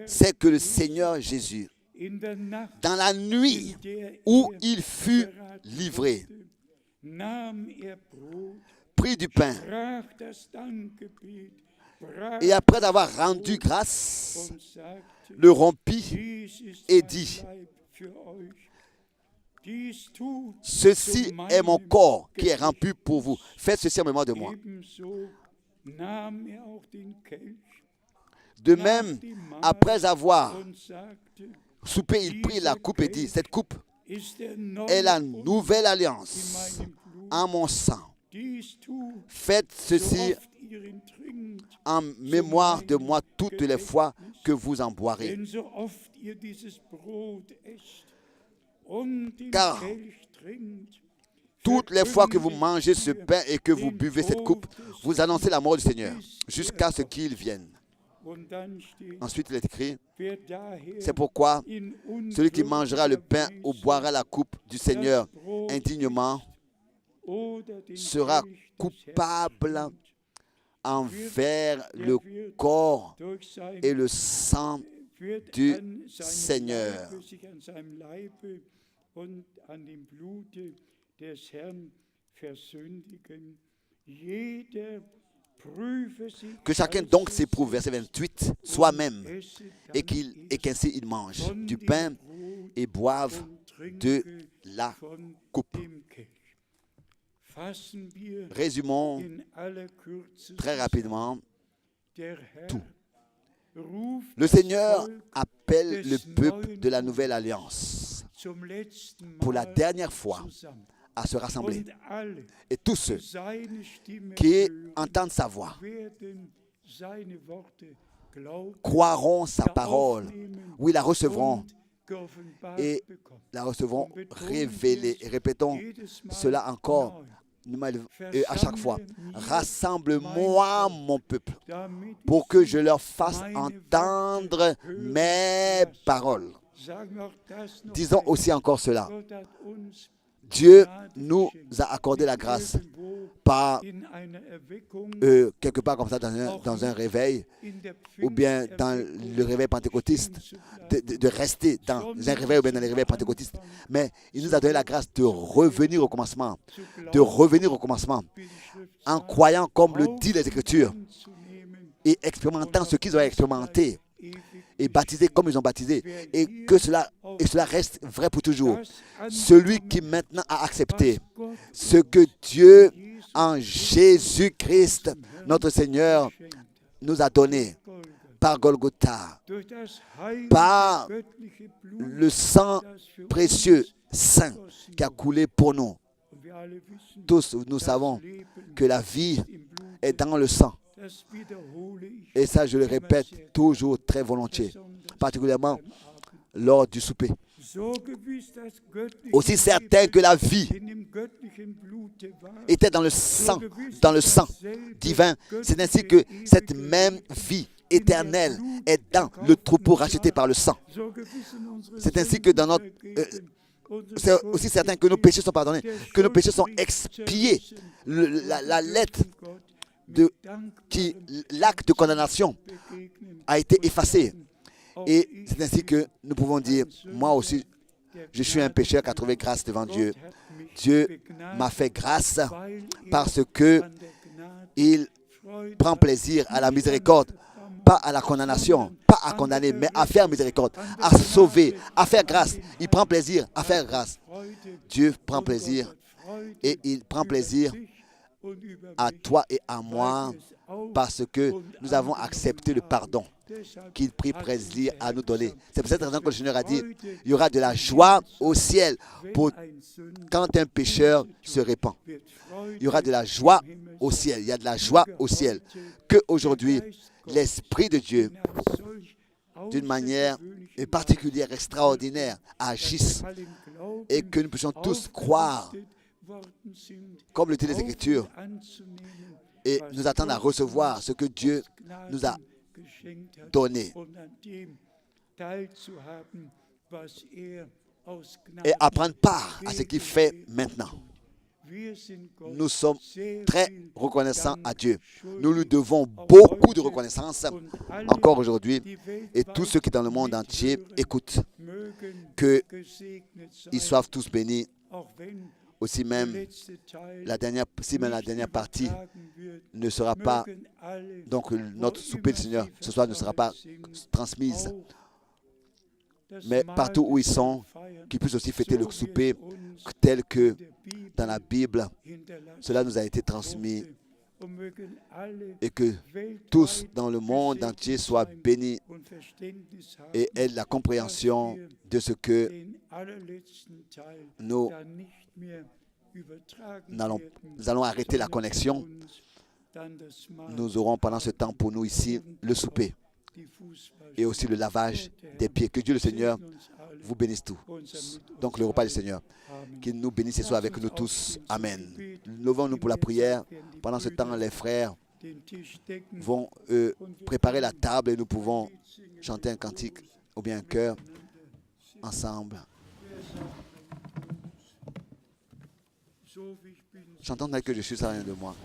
S1: C'est que le Seigneur Jésus, dans la nuit où il fut livré, prit du pain et après avoir rendu grâce, le rompit et dit, ceci est mon corps qui est rompu pour vous. Faites ceci en mémoire de moi. De même, après avoir soupé, il prit la coupe et dit, cette coupe est la nouvelle alliance en mon sang. Faites ceci en mémoire de moi toutes les fois que vous en boirez. Car toutes les fois que vous mangez ce pain et que vous buvez cette coupe, vous annoncez la mort du Seigneur jusqu'à ce qu'il vienne. Ensuite, il est écrit, c'est pourquoi celui qui mangera le pain ou boira la coupe du Seigneur indignement sera coupable envers le corps et le sang du Seigneur. Que chacun donc s'éprouve, verset 28, soi-même, et qu'ainsi il mange du pain et boive de la coupe. Résumons très rapidement tout. Le Seigneur appelle le peuple de la nouvelle alliance pour la dernière fois à se rassembler. Et tous ceux qui entendent sa voix croiront sa parole. Oui, la recevront et la recevront révélée. Et répétons cela encore à chaque fois. Rassemble-moi, mon peuple, pour que je leur fasse entendre mes paroles. Disons aussi encore cela. Dieu nous a accordé la grâce pas quelque part comme ça dans un réveil ou bien dans le réveil pentecôtiste de rester dans un réveil ou bien dans les réveils pentecôtistes, mais il nous a donné la grâce de revenir au commencement en croyant comme le dit les Écritures et expérimentant ce qu'ils ont expérimenté et baptisés comme ils ont baptisé, et que cela reste vrai pour toujours. Celui qui maintenant a accepté ce que Dieu en Jésus-Christ, notre Seigneur, nous a donné par Golgotha, par le sang précieux, saint, qui a coulé pour nous. Tous nous savons que la vie est dans le sang. Et ça, je le répète toujours très volontiers, particulièrement lors du souper. Aussi certain que la vie était dans le sang divin, c'est ainsi que cette même vie éternelle est dans le troupeau racheté par le sang. C'est ainsi que dans notre... c'est aussi certain que nos péchés sont pardonnés, que nos péchés sont expiés. La lettre l'acte de condamnation a été effacé. Et c'est ainsi que nous pouvons dire, moi aussi, je suis un pécheur qui a trouvé grâce devant Dieu. Dieu m'a fait grâce parce qu'il prend plaisir à la miséricorde, pas à la condamnation, pas à condamner, mais à faire miséricorde, à sauver, à faire grâce. Il prend plaisir à faire grâce. Dieu prend plaisir et il prend plaisir à toi et à moi parce que nous avons accepté le pardon qu'il prit plaisir à nous donner. C'est pour cette raison que le Seigneur a dit, il y aura de la joie au ciel quand un pécheur se répand. Il y aura de la joie au ciel. Il y a de la joie au ciel. Qu'aujourd'hui, l'Esprit de Dieu, d'une manière particulière, extraordinaire, agisse et que nous puissions tous croire, comme le dit les Écritures, et nous attendre à recevoir ce que Dieu nous a donné et à prendre part à ce qu'il fait maintenant. Nous sommes très reconnaissants à Dieu. Nous lui devons beaucoup de reconnaissance encore aujourd'hui. Et tous ceux qui dans le monde entier écoutent, qu'ils soient tous bénis. Aussi même, la dernière partie ne sera pas, donc notre souper du Seigneur ce soir ne sera pas transmise. Mais partout où ils sont, qu'ils puissent aussi fêter le souper tel que dans la Bible, cela nous a été transmis. Et que tous dans le monde entier soient bénis et aient la compréhension de ce que nous allons arrêter la connexion. Nous aurons pendant ce temps pour nous ici le souper et aussi le lavage des pieds. Que Dieu le Seigneur vous bénisse tous. Donc le repas du Seigneur, qu'il nous bénisse et soit avec nous tous. Amen. Levons-nous pour la prière. Pendant ce temps, les frères vont préparer la table et nous pouvons chanter un cantique ou bien un chœur ensemble. Chantons tel que je suis, ça rien de moi.